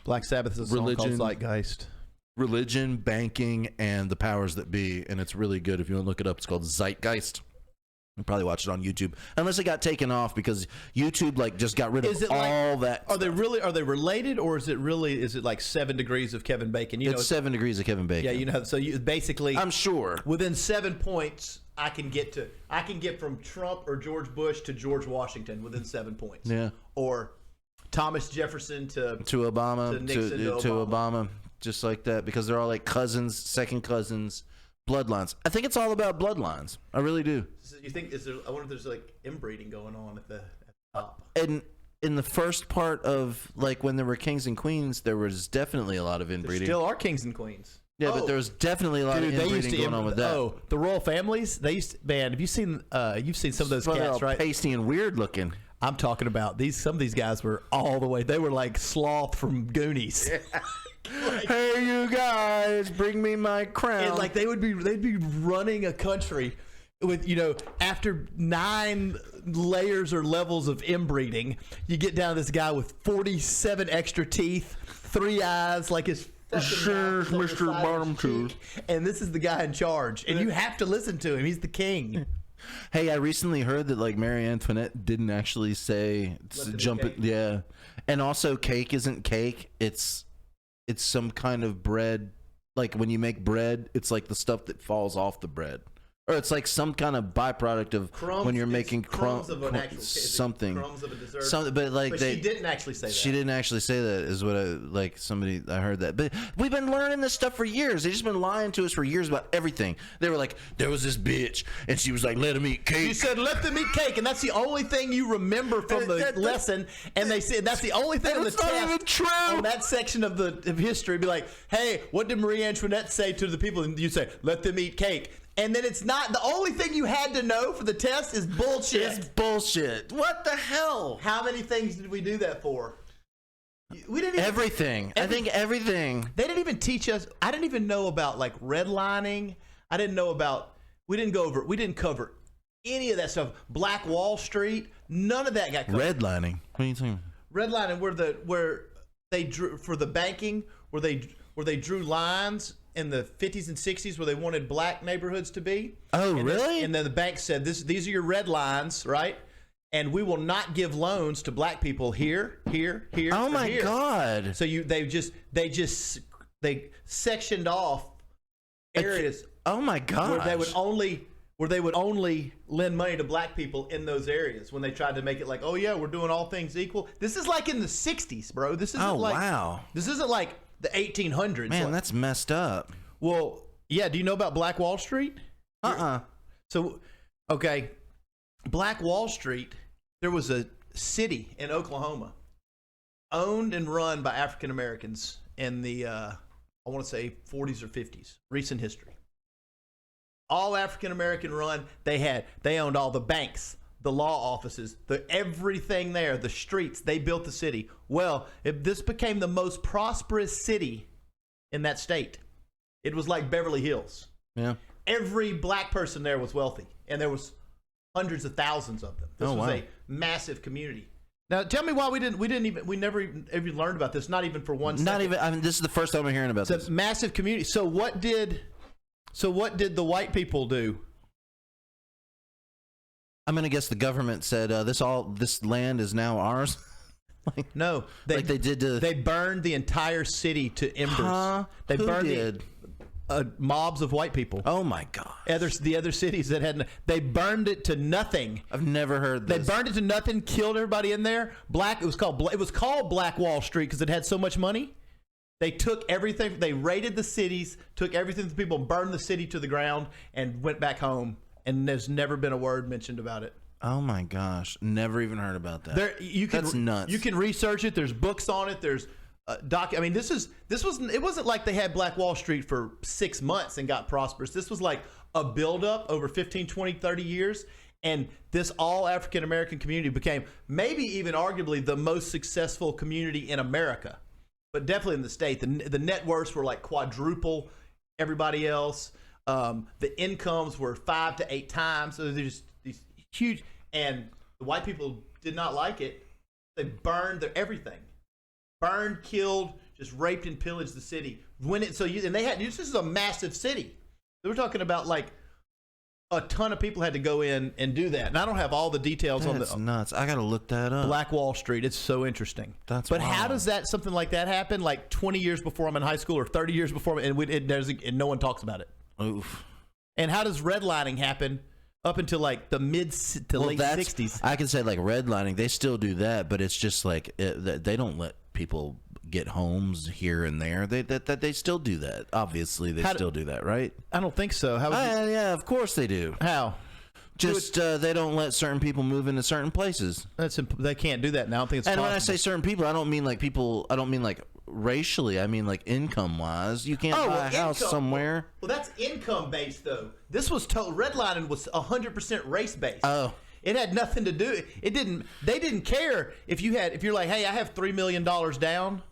Black Sabbath is a song called Zeitgeist.
Religion, banking, and the powers that be, and it's really good. If you want to look it up, it's called Zeitgeist. You probably watch it on YouTube, unless it got taken off because YouTube like just got rid of all that.
Are they related, or is it like 7 degrees of Kevin Bacon?
It's 7 degrees of Kevin Bacon.
Yeah, you know. So you basically,
I'm sure
within 7 points, I can get from Trump or George Bush to George Washington within 7 points.
Yeah,
or Thomas Jefferson to
Obama
to Nixon
to Obama, just like that, because they're all like cousins, second cousins. Bloodlines. I think it's all about bloodlines. I really do.
So you think I wonder if there's like inbreeding going on at the top.
And in the first part of like when there were kings and queens, there was definitely a lot of inbreeding.
There still are kings and queens.
Yeah, but there was definitely a lot of inbreeding going on with that.
Oh, the royal families. They used to, man. Have you seen? You've seen some of those cats, right?
Pasty and weird looking.
I'm talking about these. Some of these guys were all the way. They were like Sloth from Goonies.
Yeah. Like, hey, you guys, bring me my crown.
And like they'd be running a country with, after 9 layers or levels of inbreeding, you get down to this guy with 47 extra teeth, 3 eyes, like his
sure, Mr. Bottom Tooth.
And this is the guy in charge, and you have to listen to him. He's the king.
Hey, I recently heard that like Marie Antoinette didn't actually say jump it. Yeah, and also cake isn't cake. It's some kind of bread. Like when you make bread, it's like the stuff that falls off the bread. Or it's like some kind of byproduct of
crumbs,
when you're making
crumbs of an actual
something.
Crumbs of a dessert.
Something, but like
she didn't actually say that.
She didn't actually say that. Is what I heard that. But we've been learning this stuff for years. They've just been lying to us for years about everything. They were like, there was this bitch, and she was like, let him eat cake.
You said let them eat cake, and that's the only thing you remember from the lesson. And they said that's the only thing on the test.
Even true.
On that section of history, be like, hey, what did Marie Antoinette say to the people? And you say, let them eat cake. And then it's not the only thing you had to know for the test is bullshit.
It's bullshit. What the hell?
How many things did we do that for? We didn't even,
everything. I think everything.
They didn't even teach us. I didn't even know about like redlining. I didn't know about. We didn't cover any of that stuff. Black Wall Street. None of that got covered.
Redlining. What are you talking?
Redlining, where they drew for the banking, where they drew lines in the 50s and 60s where they wanted black neighborhoods to be.
Oh, really?
And then the bank said, these are your red lines, right? And we will not give loans to black people here.
Oh my God!
So they sectioned off areas.
Oh my God!
Where they would only lend money to black people in those areas when they tried to make it like, oh yeah, we're doing all things equal. This is like in the 60s, bro. This isn't
wow.
This isn't like the 1800s.
Man, that's messed up.
Well, yeah. Do you know about Black Wall Street? So, okay, Black Wall Street. There was a city in Oklahoma, owned and run by African Americans in the I want to say 40s or 50s. Recent history. All African American run. They owned all the banks, the law offices, everything there, the streets. They built the city. Well, this became the most prosperous city in that state. It was like Beverly Hills.
Yeah.
Every black person there was wealthy, and there was hundreds of thousands of them. This was a massive community. Now, tell me why we never even learned about this. Not even for one second.
Not even. I mean, this is the first time we're hearing about this.
It's a massive community. So what did the white people do?
I'm gonna guess the government said this land is now ours.
No,
like they did to.
They burned the entire city to embers.
Huh?
They
Who
burned
did?
Mobs of white people.
Oh my god!
The other cities that had they burned it to nothing.
I've never heard this.
They burned it to nothing, killed everybody in there. It was called Black Wall Street because it had so much money. They took everything. They raided the cities, took everything from people, burned the city to the ground, and went back home. And there's never been a word mentioned about it.
Oh my gosh! Never even heard about that. That's nuts.
You can research it. There's books on it. There's I mean, it wasn't like they had Black Wall Street for 6 months and got prosperous. This was like a buildup over 15, 20, 30 years. And this all African American community became maybe even arguably the most successful community in America, but definitely in the state. The net worths were like quadruple everybody else. The incomes were 5 to 8 times. So there's just these huge, and the white people did not like it. They burned everything. Burned, killed, just raped and pillaged the city. This is a massive city. They were talking about like a ton of people had to go in and do that. And I don't have all the details on
That's nuts. I gotta look that up.
Black Wall Street. It's so interesting.
But
wild. How does something like that happen? Like 20 years before I'm in high school or 30 years before, and no one talks about it.
Oof.
And how does redlining happen up until like the late 60s?
I can say like redlining. They still do that, but it's just like they don't let people get homes here and there. They still do that. Obviously, they still do that, right?
I don't think so.
Yeah, of course they do.
How?
Just they don't let certain people move into certain places.
They can't do that now. I don't think it's possible.
When I say certain people, I don't mean like people. I don't mean like racially. I mean like income wise. You can't buy a house somewhere.
Well, that's income based though. This was redlining was 100% race based.
Oh.
It had nothing to do. It didn't. They didn't care if you're like, hey, I have $3 million down.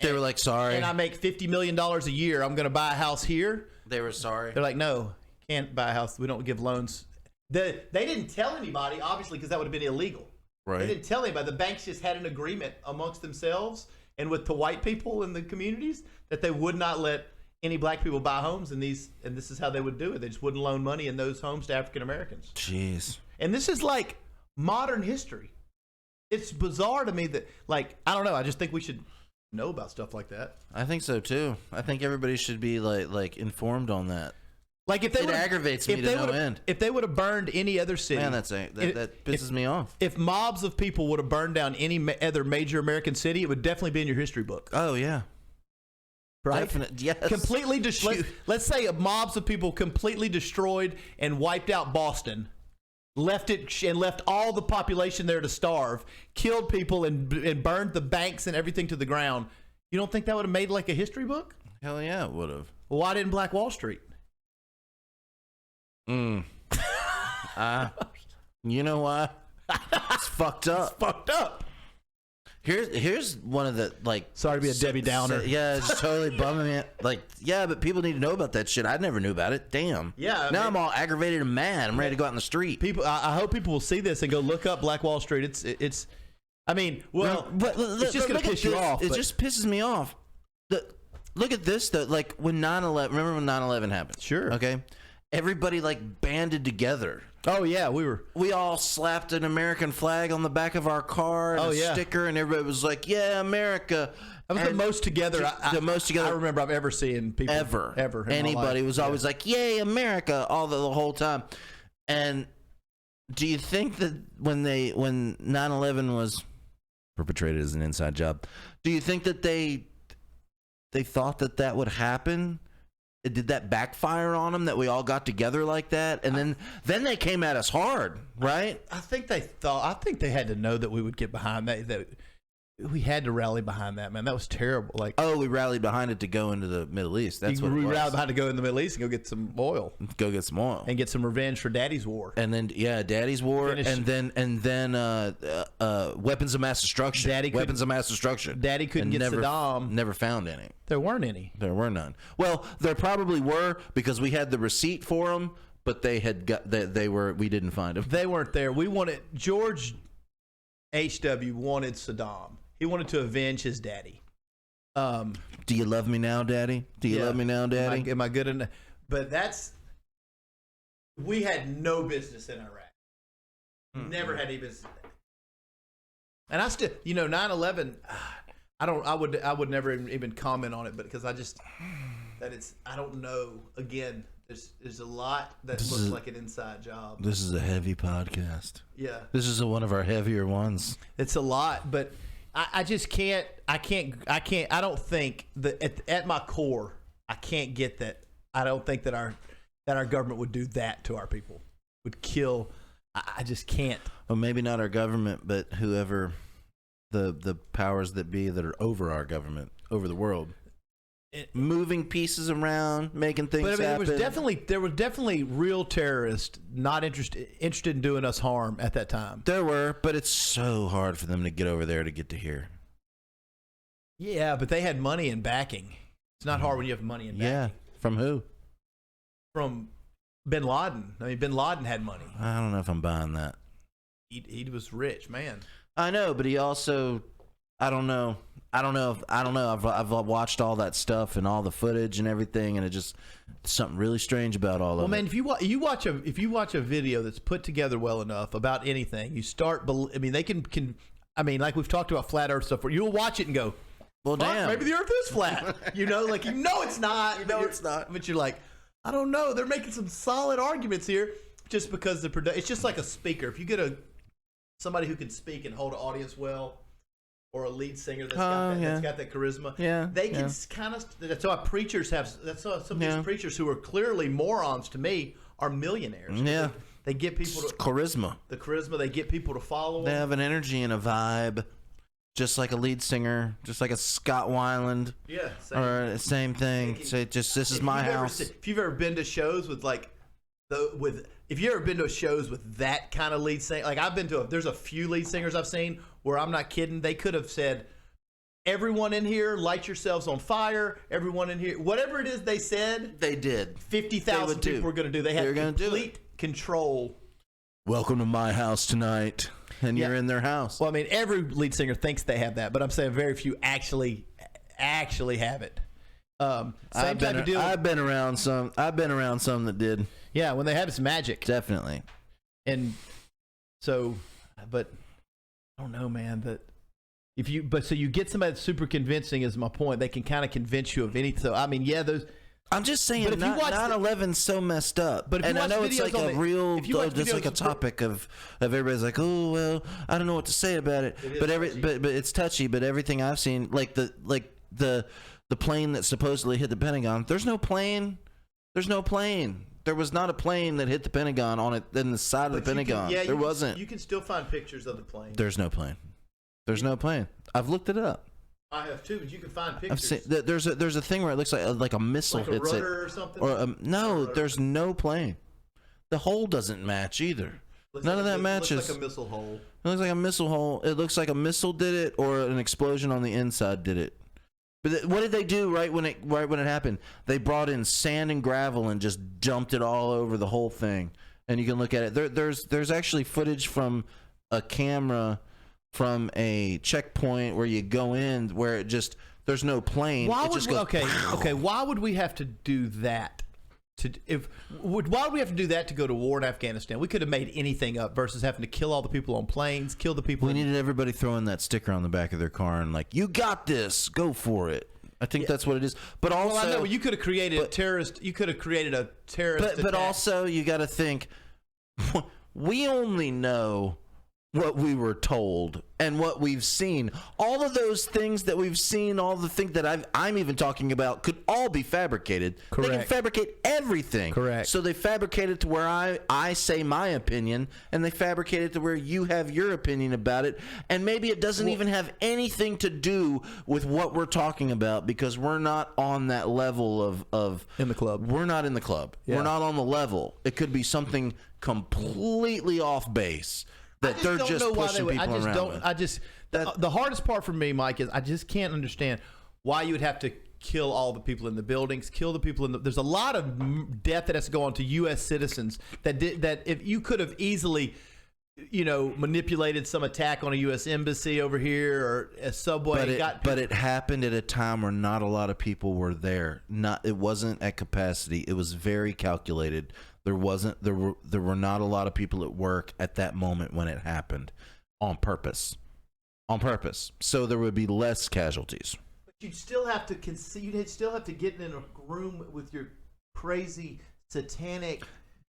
They were like, sorry.
And I make $50 million a year. I'm going to buy a house here.
They were sorry.
They're like, no, can't buy a house. We don't give loans. They didn't tell anybody, obviously, because that would have been illegal.
Right.
They didn't tell anybody. The banks just had an agreement amongst themselves and with the white people in the communities that they would not let any black people buy homes and this is how they would do it. They just wouldn't loan money in those homes to African Americans.
Jeez.
And this is like modern history. It's bizarre to me that, like, I don't know. I just think we should know about stuff like that.
I think so too. I think everybody should be like informed on that.
Like if it
aggravates me to no end.
If they would have burned any other city,
man, that pisses me off.
If mobs of people would have burned down any other major American city, it would definitely be in your history book.
Oh yeah.
Right?
Yes.
Completely destroyed. Let's say mobs of people completely destroyed and wiped out Boston, left all the population there to starve, killed people and burned the banks and everything to the ground. You don't think that would have made like a history book?
Hell yeah, it would have.
Well, why didn't Black Wall Street?
You know why? It's fucked up.
It's fucked up.
Here's one of the like.
Sorry to be a Debbie Downer.
Yeah, it's totally bumming me. Like, yeah, but people need to know about that shit. I never knew about it. Damn.
Yeah.
Now I'm all aggravated and mad. I'm ready to go out in the street.
I hope people will see this and go look up Black Wall Street. It's. I mean, well,
but
it's just gonna piss you off.
It just pisses me off. Look at this though. Like when 9/11. Remember when 9/11 happened?
Sure.
Okay. Everybody like banded together.
Oh yeah, we all
slapped an American flag on the back of our car and a sticker, and everybody was like, "Yeah, America."
That was the most together. The most together I remember I've ever seen people ever.
Anybody was always like, "Yay, America!" all the whole time. And do you think that when 9/11 was perpetrated as an inside job, do you think that they thought that would happen? Did that backfire on them that we all got together like that? And then they came at us hard, right?
I think they had to know that we would get behind that we had to rally behind that, man. That was terrible. Like,
oh, we rallied behind it to go into the Middle East. That's what we
rallied behind to go in the Middle East and go get some oil.
Go get some oil
and get some revenge for Daddy's war.
And then Daddy's war, and then weapons of mass destruction. Weapons of mass destruction.
Daddy couldn't get Saddam.
Never found any.
There weren't any.
There were none. Well, there probably were because we had the receipt for them, but we didn't find them.
They weren't there. We wanted George H.W. wanted Saddam. He wanted to avenge his daddy.
Do you love me now, Daddy? Do you love me now, Daddy?
Am I good enough? But we had no business in Iraq. Never had any business. And I still, 9/11. I would never even comment on it, but because I don't know. Again, there's a lot that looks like an inside job.
This is a heavy podcast.
Yeah,
this is one of our heavier ones.
It's a lot, but I just can't. I don't think that at my core, I can't get that. I don't think that our government would do that to our people. Would kill. I just can't.
Well, maybe not our government, but whoever the powers that be that are over our government, over the world. Moving pieces around, making things happen.
There was definitely real terrorists not interested in doing us harm at that time.
There were, but it's so hard for them to get over there to get to here.
Yeah, but they had money and backing. It's not hard when you have money and backing.
Yeah, from who?
From Bin Laden. I mean, Bin Laden had money.
I don't know if I'm buying that.
He was rich, man.
I know, but he also, I don't know. I've watched all that stuff and all the footage and everything, and it just something really strange about all of it.
Well, man, if you watch a video that's put together well enough about anything, you start. I mean, they can. I mean, like we've talked about flat Earth stuff, where you'll watch it and go,
"Well, damn,
maybe the Earth is flat." It's not.
It's not.
But you're like, I don't know. They're making some solid arguments here, just because it's just like a speaker. If you get somebody who can speak and hold an audience well. Or a lead singer that's got that charisma.
Yeah,
they can kind of. That's why preachers have. That's why some of these preachers who are clearly morons to me are millionaires.
Yeah,
they get people to
charisma.
The charisma. They get people to follow them.
They have an energy and a vibe, just like a lead singer, just like a Scott Weiland.
Yeah,
same thing. Say this is my house.
If you've ever been to shows with if you ever been to shows with that kind of lead singer, like I've been to, there's a few lead singers I've seen where I'm not kidding. They could have said, "Everyone in here, light yourselves on fire." Everyone in here, whatever it is they said,
they did.
50,000 people were going to do. They had complete control.
Welcome to my house tonight, and you're in their house.
Well, I mean, every lead singer thinks they have that, but I'm saying very few actually have it. Same type of deal.
I've been around some that did.
Yeah, when they have it's magic.
Definitely.
And so, but I don't know, man. So you get somebody that's super convincing is my point. They can kind of convince you of anything. So I mean,
I'm just saying, 9/11's so messed up.
But
and I know it's like just like a topic of everybody's like, oh well, I don't know what to say about it. But it's touchy. But everything I've seen, like the plane that supposedly hit the Pentagon, there's no plane. There was not a plane that hit the Pentagon on it in the side of the Pentagon. There wasn't.
You can still find pictures of the plane.
There's no plane. No plane. I've looked it up.
I have too, but you can find pictures.
I've seen, there's a thing where it looks like a missile
like
hits
a rudder
it,
or something.
Or no, there's no plane. The hole doesn't match either. None of that matches.
It looks like a missile hole.
It looks like a missile hole. It looks like a missile did it, or an explosion on the inside did it. But what did they do right when it happened? They brought in sand and gravel and just dumped it all over the whole thing. And you can look at it. There's actually footage from a camera from a checkpoint where you go in where it just there's no plane.
Why would we have to do that? Why would we have to do that to go to war in Afghanistan? We could have made anything up versus having to kill all the people on planes, kill the people.
We needed everybody throwing that sticker on the back of their car and like, you got this, go for it. I think that's what it is. But also,
I know you could have created a terrorist. You could have created a terrorist.
But also, you got to think. We only know what we were told and what we've seen. All of those things that we've seen, all the things that I'm even talking about could all be fabricated.
Correct.
They can fabricate everything.
Correct.
So they fabricate it to where I say my opinion, and they fabricate it to where you have your opinion about it. And maybe it doesn't even have anything to do with what we're talking about because we're not on that level of
in the club.
We're not in the club. Yeah. We're not on the level. It could be something completely off base. That they're just pushing people around.
The hardest part for me, Mike, is I just can't understand why you would have to kill all the people in the buildings, kill the people in the. There's a lot of death that has to go on to U.S. citizens that if you could have easily, manipulated some attack on a U.S. embassy over here or a subway.
But it happened at a time where not a lot of people were there. It wasn't at capacity. It was very calculated. There were not a lot of people at work at that moment when it happened on purpose. on purpose, so there would be less casualties.
But you'd still have to you'd still have to get in a room with your crazy satanic.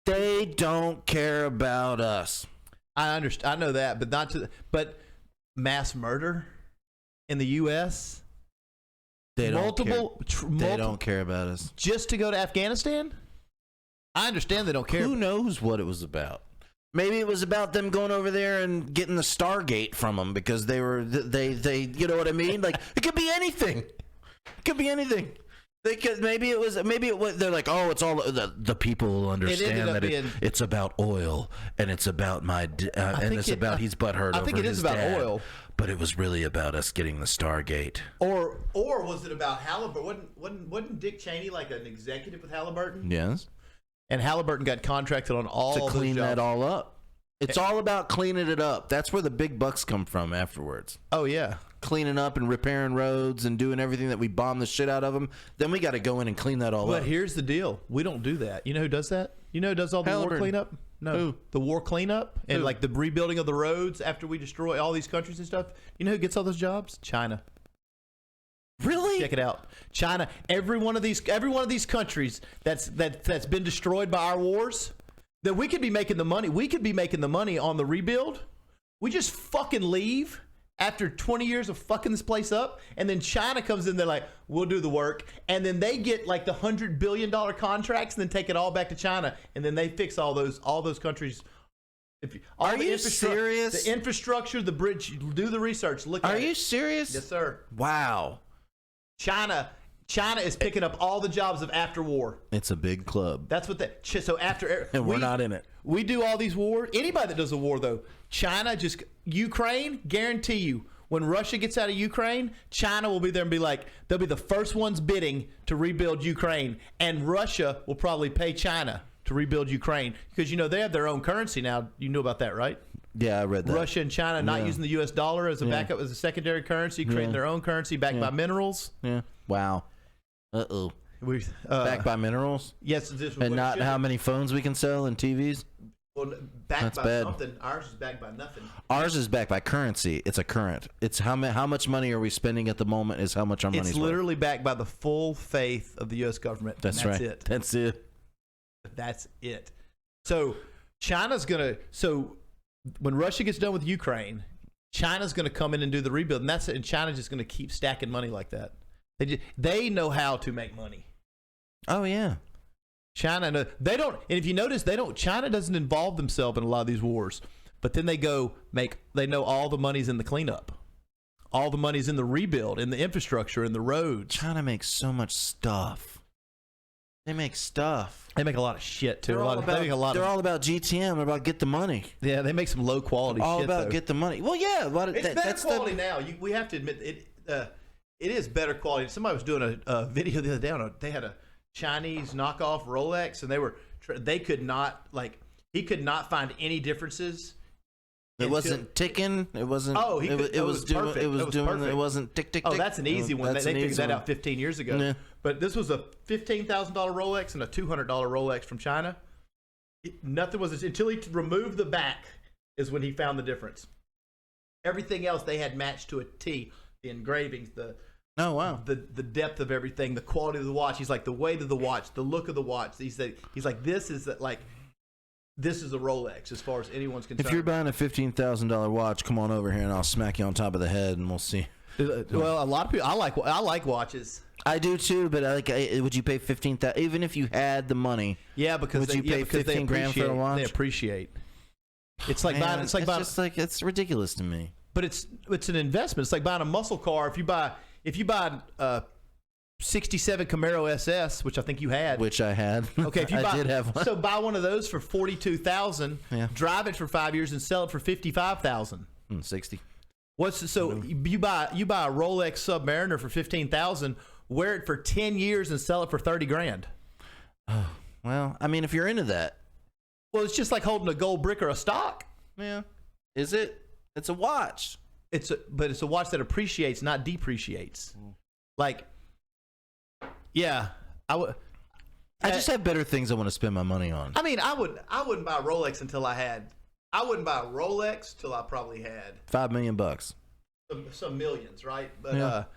They don't care about us.
I understand. I know that, but not to. But mass murder in the U.S.
They don't
They
don't care about us.
Just to go to Afghanistan? I understand they don't care.
Who knows what it was about? Maybe it was about them going over there and getting the Stargate from them because they you know what I mean? Like, it could be anything. It could be anything. They could, maybe it was, they're like, oh, it's all, the people will understand that it's about oil and it's about and it's about he's butthurt over his dad. I think it is about oil. But it was really about us getting the Stargate.
Or was it about Halliburton? Wasn't Dick Cheney like an executive with Halliburton?
Yes.
And Halliburton got contracted on all
to clean that all up. It's all about cleaning it up. That's where the big bucks come from afterwards.
Oh, yeah.
Cleaning up and repairing roads and doing everything that we bomb the shit out of them. Then we got to go in and clean that all up.
But here's the deal. We don't do that. You know who does that? You know who does all the war cleanup? No.
Who?
The war cleanup and like the rebuilding of the roads after we destroy all these countries and stuff. You know who gets all those jobs? China.
Really?
Check it out. China. Every one of these countries that's been destroyed by our wars, that we could be making the money. We could be making the money on the rebuild. We just fucking leave after 20 years of fucking this place up, and then China comes in. They're like, we'll do the work, and then they get like the $100 billion contracts, and then take it all back to China, and then they fix all those countries.
Are you serious?
The infrastructure, the bridge. Do the research. Look.
Are you serious?
Yes, sir.
Wow.
China is picking up all the jobs of after war.
It's a big club.
That's what so after
and we're not in it.
We do all these wars. Anybody that does a war though, China Ukraine, guarantee you, when Russia gets out of Ukraine, China will be there and be like, they'll be the first ones bidding to rebuild Ukraine, and Russia will probably pay China to rebuild Ukraine because they have their own currency now. You know about that, right?
Yeah, I read that.
Russia and China not using the U.S. dollar as a backup, as a secondary currency, creating their own currency backed by minerals.
Yeah. Wow. Uh-oh. Backed by minerals?
Yes.
And not how many phones we can sell and TVs?
Well, backed by something. Ours is backed by nothing.
Ours is backed by currency. It's a current. It's how much money are we spending at the moment is how much our money's worth.
It's literally backed by the full faith of the U.S. government.
That's right.
It.
That's it.
That's it. So China's going to... So when Russia gets done with Ukraine, China's going to come in and do the rebuild, and that's it. And China's just going to keep stacking money like that. They know how to make money.
Oh yeah,
China. They don't. And if you notice, they don't. China doesn't involve themselves in a lot of these wars. But then they go make. They know all the money's in the cleanup, all the money's in the rebuild, in the infrastructure, in the roads.
China makes so much stuff. They make stuff.
They make a lot of shit too.
They're all about GTM. They're about get the money.
Yeah, they make some low quality.
All
shit,
about
though.
Get the money. Well, yeah,
it's better quality now. We have to admit it. It is better quality. Somebody was doing a video the other day they had a Chinese knockoff Rolex, and they could not he could not find any differences.
It wasn't ticking. It wasn't. Oh, it was doing.
Perfect.
It was doing. Perfect. It wasn't tick tick.
Oh,
tick.
that's an easy one. They figured that out 15 years ago.
Yeah.
But this was a $15,000 Rolex and a $200 Rolex from China. Nothing was until he removed the back is when he found the difference. Everything else they had matched to a T. The engravings, the depth of everything, the quality of the watch. He's like the weight of the watch, the look of the watch. He's like this is a Rolex as far as anyone's concerned.
If you're buying a $15,000 watch, come on over here and I'll smack you on top of the head and we'll see.
Well, a lot of people I like watches.
I do too, but would you pay $15,000 even if you had the money?
Yeah, because
would you pay 15 grand for a watch?
They appreciate. It's like buying. It's like
just like it's ridiculous to me.
But it's an investment. It's like buying a muscle car. If you buy a 67 Camaro SS, which I think you had.
Which I had.
Okay, if you
I did have one.
So buy one of those for $42,000.
Yeah.
Drive it for 5 years and sell it for $55,000.
60.
You buy a Rolex Submariner for $15,000, wear it for 10 years and sell it for $30,000.
Oh, well, I mean, if you're into that.
Well, it's just like holding a gold brick or a stock.
Yeah. Is it? It's a watch.
But it's a watch that appreciates, not depreciates. Like, yeah, I
just have better things I want to spend my money on.
I mean, I wouldn't buy a Rolex until I wouldn't buy a Rolex till I probably had
$5 million.
some millions, right? But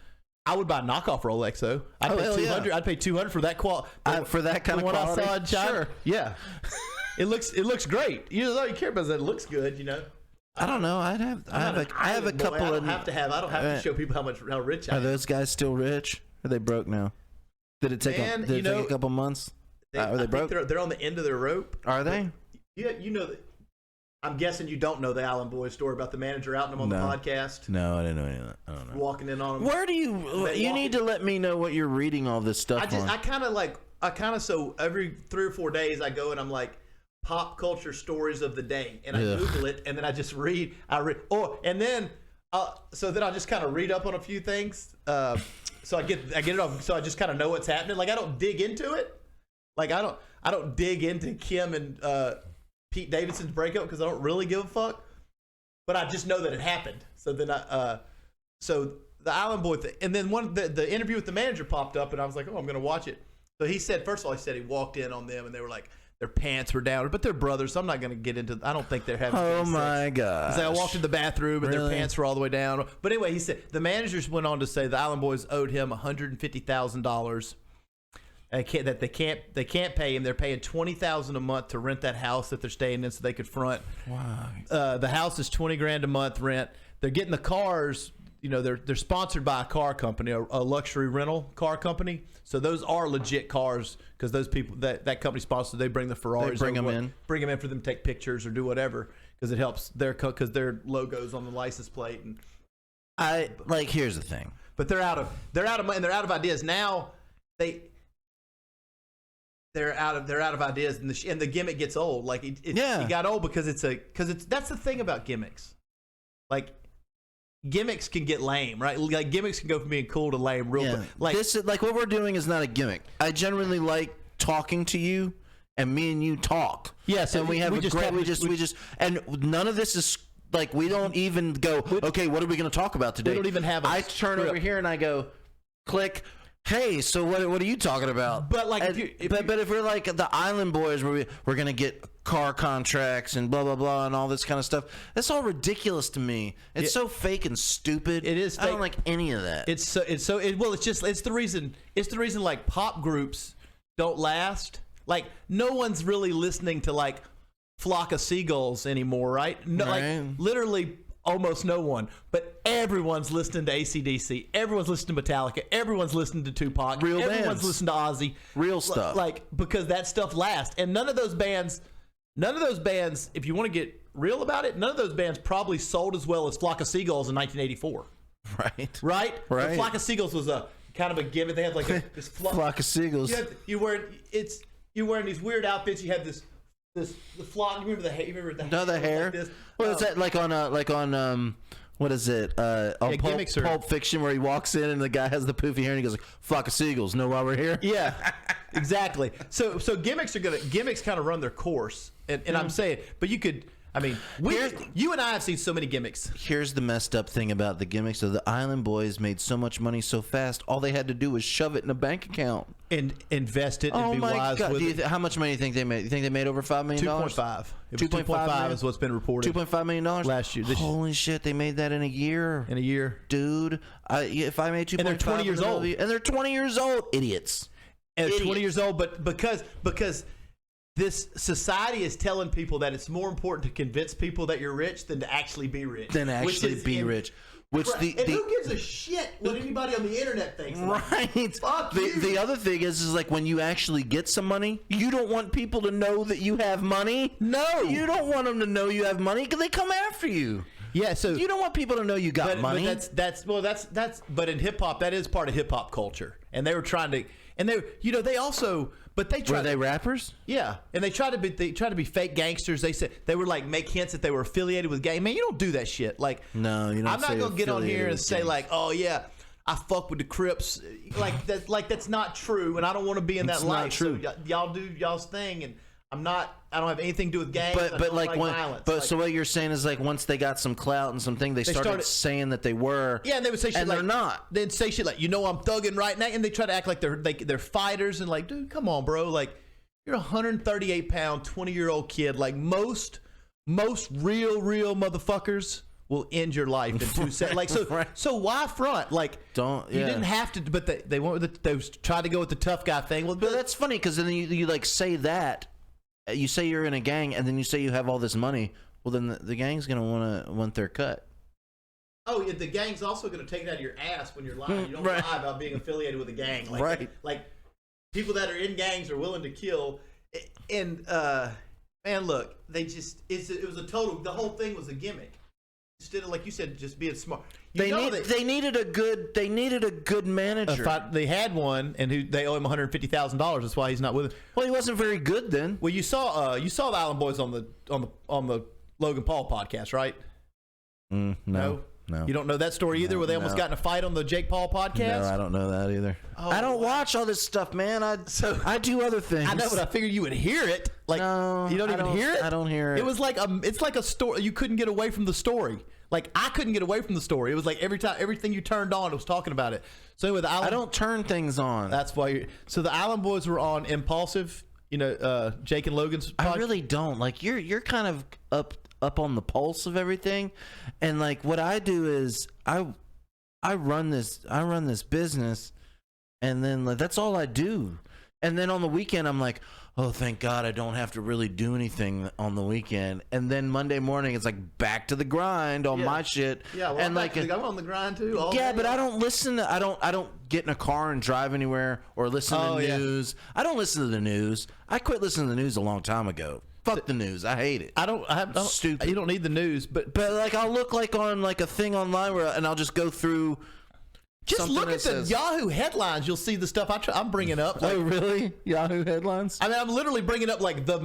I would buy a knockoff Rolex though. I'd pay 200. Yeah. I'd pay 200 for that
for that kind of quality.
I saw in China. Sure. Yeah. It looks great. You know, all you care about is that it looks good. You know.
I don't know. I have a couple.
I don't have to show people how rich I am.
Are those guys still rich? Or are they broke now? Did it take a couple months? Are they broke?
They're on the end of their rope.
Are they?
Yeah, you know that. I'm guessing you don't know the Allen Boys story about the manager outing them on the podcast.
No, I didn't know any of that. I don't know.
Walking in on them.
Where do you need to let me know what you're reading all this stuff on.
So every 3 or 4 days I go and I'm like, pop culture stories of the day, and I Google it, and then I just read. And then I'll just kind of read up on a few things. So I get it off. So I just kind of know what's happening. Like I don't dig into it. Like I don't dig into Kim and Pete Davidson's breakup because I don't really give a fuck. But I just know that it happened. So then so the Island Boy thing, and then the interview with the manager popped up, and I was like, oh, I'm gonna watch it. So he said, first of all, he walked in on them, and they were like, their pants were down, but they're brothers, so I'm not going to get into. I don't think they're having.
Oh my god!
I walked in the bathroom and their pants were all the way down. But anyway, he said the managers went on to say the Island Boys owed him $150,000. That they can't pay him. They're paying $20,000 a month to rent that house that they're staying in, so they could front.
Wow.
The house is $20,000 a month rent. They're getting the cars. You know, they're sponsored by a car company, a luxury rental car company. So those are legit cars because those people that company sponsors, they bring the Ferraris,
bring them in
for them to take pictures or do whatever because it helps because their logos on the license plate. And
here's the thing,
but they're out of money and they're out of ideas now. They're out of ideas and the gimmick gets old. Like it got old because that's the thing about gimmicks, like. Gimmicks can get lame, right? Like gimmicks can go from being cool to lame real quick. Like
this is what we're doing is not a gimmick. I generally like talking to you, and me and you talk.
Yes,
and we just and none of this is like we don't even go. Okay, what are we going to talk about today?
We don't even have.
I turn over here and I go, click. Hey, so what are you talking about?
But like,
but if we're like the Island Boys, where we're gonna get car contracts and blah blah blah and all this kind of stuff, that's all ridiculous to me. It's so fake and stupid.
It is.
I don't like any of that.
It's the reason like pop groups don't last. Like no one's really listening to like Flock of Seagulls anymore, right? No,
right.
Like literally. Almost no one, but everyone's listening to AC/DC. Everyone's listening to Metallica. Everyone's listening to Tupac. Everyone's listening to Ozzy.
Real stuff.
Like because that stuff lasts, and none of those bands. If you want to get real about it, none of those bands probably sold as well as Flock of Seagulls in 1984. Right. The Flock of Seagulls was a kind of a gimmick. They had like this
Flock of Seagulls.
You're wearing these weird outfits. You have the flock. You remember the hair?
The hair.
Like this?
What is that like on what is it? On Pulp Fiction, where he walks in and the guy has the poofy hair and he goes like, "Flock of seagulls, know why we're here?"
Yeah, exactly. So gimmicks kind of run their course, and I'm saying, but you could. I mean, you and I have seen so many gimmicks.
Here's the messed up thing about the gimmicks. So the Island Boys made so much money so fast, all they had to do was shove it in a bank account.
And invest it and be wise with it.
How much money do you think they made? You think they made over $5 million?
2.5. 2.5 is what's been reported.
$2.5 million
last year.
Holy shit, they made that in a year.
Dude.
If I made 2.5,
and they're 20 years old.
And they're 20 years old. Idiots.
And they're 20 years old, but because this society is telling people that it's more important to convince people that you're rich than to actually be rich.
Rich. Which
who gives a shit what anybody on the internet thinks?
Right.
Fuck you.
The other thing is like when you actually get some money, you don't want people to know that you have money.
No.
You don't want them to know you have money because they come after you.
Yeah, so
you don't want people to know you got money.
But in hip hop, that is part of hip hop culture, and they were trying to, and they also. But they tried.
Were they rappers?
Yeah, and they tried to be fake gangsters. They said they were like make hints that they were affiliated with gang. Man, you don't do that shit. Like,
no, you don't.
I'm not gonna get on here and say like, oh yeah, I fuck with the Crips. Like that's not true, and I don't want to be in that life.
True.
So y'all do y'all's thing, and I'm not. I don't have anything to do with gangs.
But like
violence.
But so what you're saying is like once they got some clout and something, they started saying that they were.
Yeah, and they would say shit
and
like
they're not.
They'd say shit like, I'm thugging right now, and they try to act like they're fighters and like, dude, come on, bro, like you're a 138-pound 20-year-old kid. Like most real motherfuckers will end your life in 2 seconds. Like, so,
Right.
so why front? Like, you didn't have to, but they went with they tried to go with the tough guy thing. Well,
but that's funny because then you like say that, you say you're in a gang, and then you say you have all this money. Well, then the gang's gonna want their cut.
Oh, yeah, the gang's also going to take it out of your ass when you're lying. You don't lie about being affiliated with a gang. Like, like people that are in gangs are willing to kill. And man, look, they just it was a total. The whole thing was a gimmick. Instead of, like you said, just being smart.
They needed a good manager.
They had one, and they owe him $150,000. That's why he's not with it.
Well, he wasn't very good then.
Well, you saw the Island Boys on the Logan Paul podcast, right?
No.
You don't know that story either, where they almost got in a fight on the Jake Paul podcast?
No, I don't know that either.
Oh,
I don't watch all this stuff, man. I do other things.
I know, but I figured you would hear it. Like,
no,
you don't even hear it?
I don't hear it.
It was like it's like a story. You couldn't get away from the story. Like, I couldn't get away from the story. It was like everything you turned on, it was talking about it. So anyway, I don't
turn things on.
That's why. So the Island Boys were on Impulsive. Jake and Logan's podcast.
I really don't. Like, you're kind of up on the pulse of everything, and like what I do is I run this business, and then like, that's all I do. And then on the weekend I'm like, oh, thank God I don't have to really do anything on the weekend. And then Monday morning it's like back to the grind on my shit.
Yeah, well,
and
I'm on the grind too.
But I don't listen to. I don't get in a car and drive anywhere or listen to news. I don't listen to the news. I quit listening to the news a long time ago. Fuck the news. I hate it.
I don't stupid. You don't need the news, but
like I'll look like on like a thing online and I'll just go through.
Just look at the Yahoo headlines. You'll see the stuff I'm bringing up.
Like, oh, really? Yahoo headlines?
I mean, I'm literally bringing up like the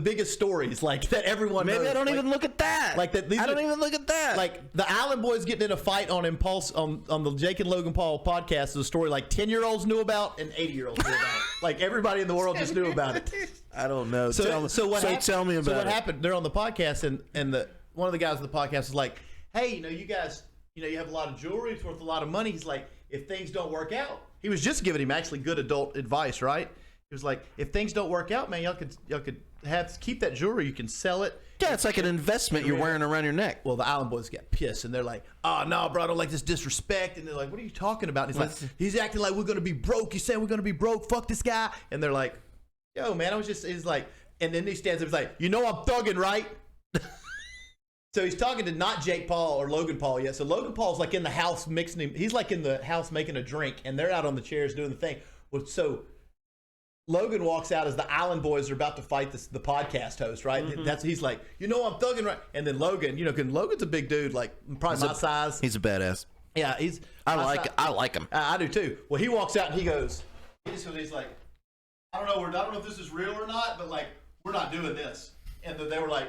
biggest stories like that everyone knows.
Maybe I don't even look at that.
Like that.
I don't even look at that.
Like the Island Boys getting in a fight on Impulse on the Jake and Logan Paul podcast is a story like 10-year-olds knew about and 80-year-olds knew about it. Like everybody in the world just knew about it.
I don't know.
So tell me about it. So what
it.
happened? They're on the podcast and one of the guys on the podcast was like, hey, you guys. You have a lot of jewelry. It's worth a lot of money. He's like, if things don't work out, he was just giving him actually good adult advice, right? He was like, if things don't work out, man, y'all could keep that jewelry. You can sell it.
Yeah, it's like an investment you're wearing around your neck.
Well, the Island Boys get pissed, and they're like, oh, no, bro, I don't like this disrespect. And they're like, what are you talking about? And he's like, he's acting like we're going to be broke. He's saying we're going to be broke. Fuck this guy. And they're like, yo, man, he's like, and then he stands up and he's like, I'm thugging, right? So he's talking to not Jake Paul or Logan Paul yet. So Logan Paul's like in the house mixing him. He's like in the house making a drink, and they're out on the chairs doing the thing. Well, so Logan walks out as the Island Boys are about to fight the podcast host, right? Mm-hmm. He's like, I'm thugging, right? And then Logan, because Logan's a big dude, like probably my size.
He's a badass.
Yeah,
I like him.
I do too. Well, he walks out and he's like, I don't know if this is real or not, but like we're not doing this. And then they were like,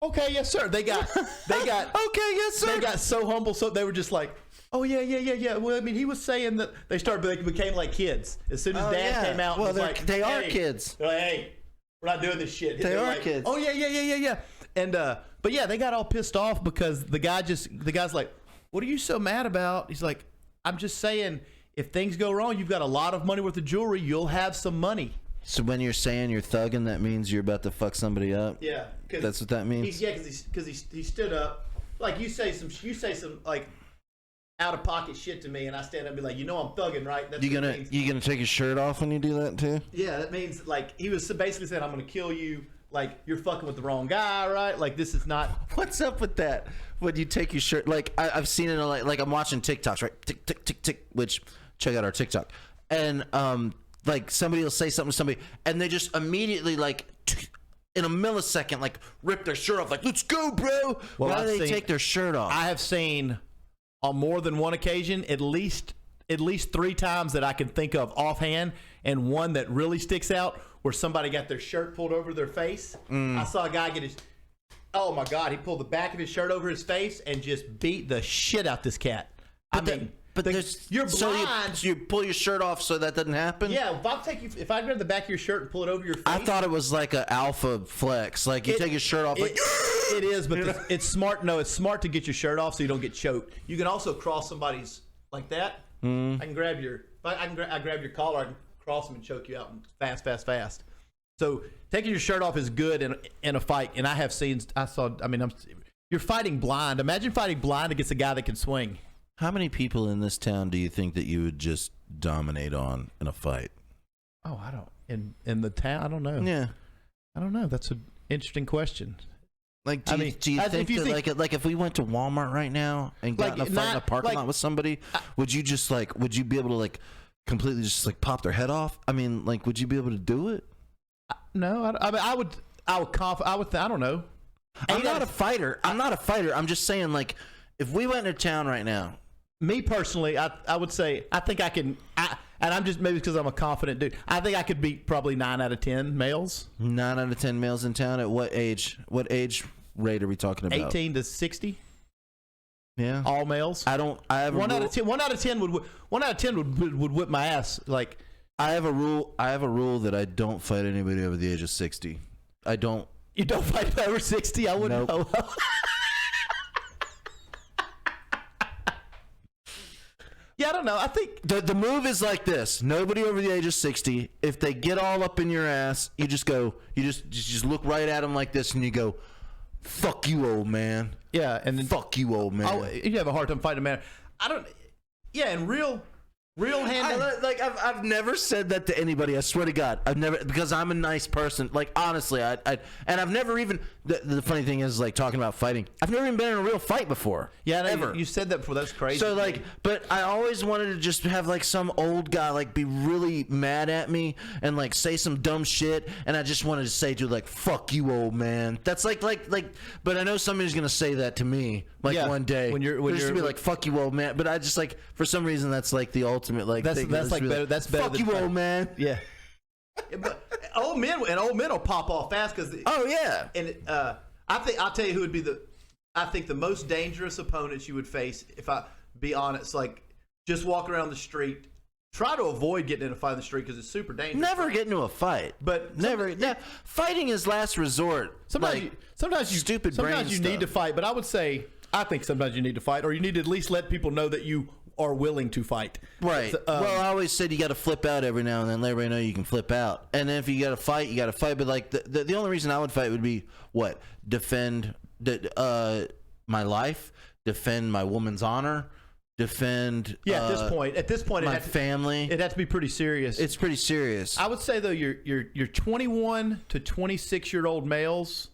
okay, yes, sir. They got okay, yes, sir. They got so humble, so they were just like, oh yeah. Well, I mean, he was saying that they became like kids as soon as Dad came out.
Well,
they
are kids.
They're like, hey, we're not doing this shit.
They are
like,
kids.
Oh yeah. And but yeah, they got all pissed off because the guy's like, what are you so mad about? He's like, I'm just saying, if things go wrong, you've got a lot of money worth of jewelry. You'll have some money.
So when you're saying you're thugging, that means you're about to fuck somebody up?
Yeah.
That's what that means?
Because he stood up. Like, you say some like, out-of-pocket shit to me, and I stand up and be like, I'm thugging, right? That's
you gonna take your shirt off when you do that, too?
Yeah, that means, like, he was basically saying, I'm going to kill you. Like, you're fucking with the wrong guy, right? Like, this is not...
What's up with that? When you take your shirt... Like, I've seen it, like I'm watching TikToks, right? Tick, tick, tick, tick, which, check out our TikTok. And, like somebody will say something to somebody and they just immediately like in a millisecond like rip their shirt off like, let's go, bro. Why do they take their shirt off?
I have seen on more than one occasion at least 3 times that I can think of offhand, and one that really sticks out where somebody got their shirt pulled over their face. I saw a guy get oh my God, he pulled the back of his shirt over his face and just beat the shit out this cat. You're blind.
So you pull your shirt off so that doesn't happen?
Yeah, if I grab the back of your shirt and pull it over your face.
I thought it was like an alpha flex. Like you take your shirt off.
It is, but it's smart. No, it's smart to get your shirt off so you don't get choked. You can also cross somebody's like that. I can grab I grab your collar, I can cross them and choke you out fast. So taking your shirt off is good in a fight. And You're fighting blind. Imagine fighting blind against a guy that can swing.
How many people in this town do you think that you would just dominate on in a fight?
Oh, I don't. In the town, I don't know.
Yeah,
I don't know. That's an interesting question.
Like, do you think that, like if we went to Walmart right now and got in a fight in a parking lot with somebody, would you be able to like completely just like pop their head off? I mean, like, would you be able to do it?
No, I would. I don't know.
I'm not a fighter. I'm just saying, like, if we went into town right now.
Me personally, I would say I think I can. And I'm just maybe because I'm a confident dude. I think I could beat probably 9 out of 10 males.
9 out of 10 males in town. At what age? What age rate are we talking about?
18 to 60.
Yeah,
all males.
I have
one out of 10. 1 out of 10 would whip my ass. Like
I have a rule that I don't fight anybody over the age of 60. I don't.
You don't fight over 60? I wouldn't know. Yeah, I don't know. I think
the move is like this: nobody over the age of 60. If they get all up in your ass, you just go. You just look right at them like this, and you go, "Fuck you, old man."
Yeah, and then
fuck you, old man.
You have a hard time fighting a man. I don't. Yeah, and real handed.
I've never said that to anybody. I swear to God, I've never, because I'm a nice person. Like, honestly, and I've never even. The funny thing is, like, talking about fighting, I've never even been in a real fight before.
Yeah, no,
ever.
You said that before. That's crazy.
So like, but I always wanted to just have like some old guy like be really mad at me and like say some dumb shit, and I just wanted to say to like, "Fuck you, old man." That's like. But I know somebody's gonna say that to me like one day.
When you're
be like, "Fuck you, old man." But I just like, for some reason, that's like the ultimate like.
That's
thing.
like better.
Like,
that's better.
Fuck
than
you, old man.
Yeah. But old men will pop off fast because.
Oh yeah.
And I'll tell you who would be the most dangerous opponents you would face, if I be honest. Like, just walk around the street. Try to avoid getting in a fight in the street because it's super dangerous.
Never get into a fight,
but
fighting is last resort.
Sometimes you need to fight, but I think sometimes you need to fight, or you need to at least let people know that you are willing to fight.
Right. Well, I always said you got to flip out every now and then. Let everybody know you can flip out. And then if you got to fight, you got to fight. But like the only reason I would fight would be what? Defend my life, defend my woman's honor, defend.
Yeah. At this point,
my family.
It has to be pretty serious.
It's pretty serious.
I would say though, your 21 to 26-year-old males.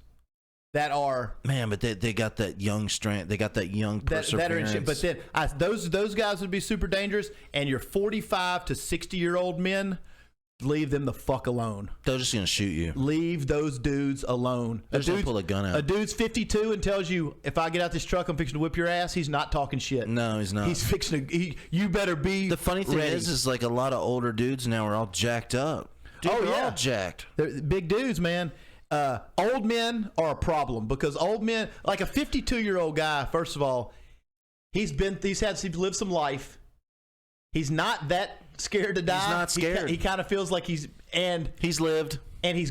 That are
but they got that young strength. They got that young perseverance.
But then those guys would be super dangerous. And your 45 to 60-year-old men, leave them the fuck alone.
They're just gonna shoot you.
Leave those dudes alone.
They're just gonna pull a gun out.
A dude's 52 and tells you, if I get out this truck, I'm fixing to whip your ass. He's not talking shit.
No, he's not.
He's fixing to. You better be.
The funny thing
ready.
is like a lot of older dudes now are all jacked up. Dude, they're all jacked.
They're big dudes, man. Old men are a problem because old men, like a 52-year-old guy, first of all, he's lived some life. He's not that scared to die.
He's not scared.
He kind of feels like he's
lived.
And he's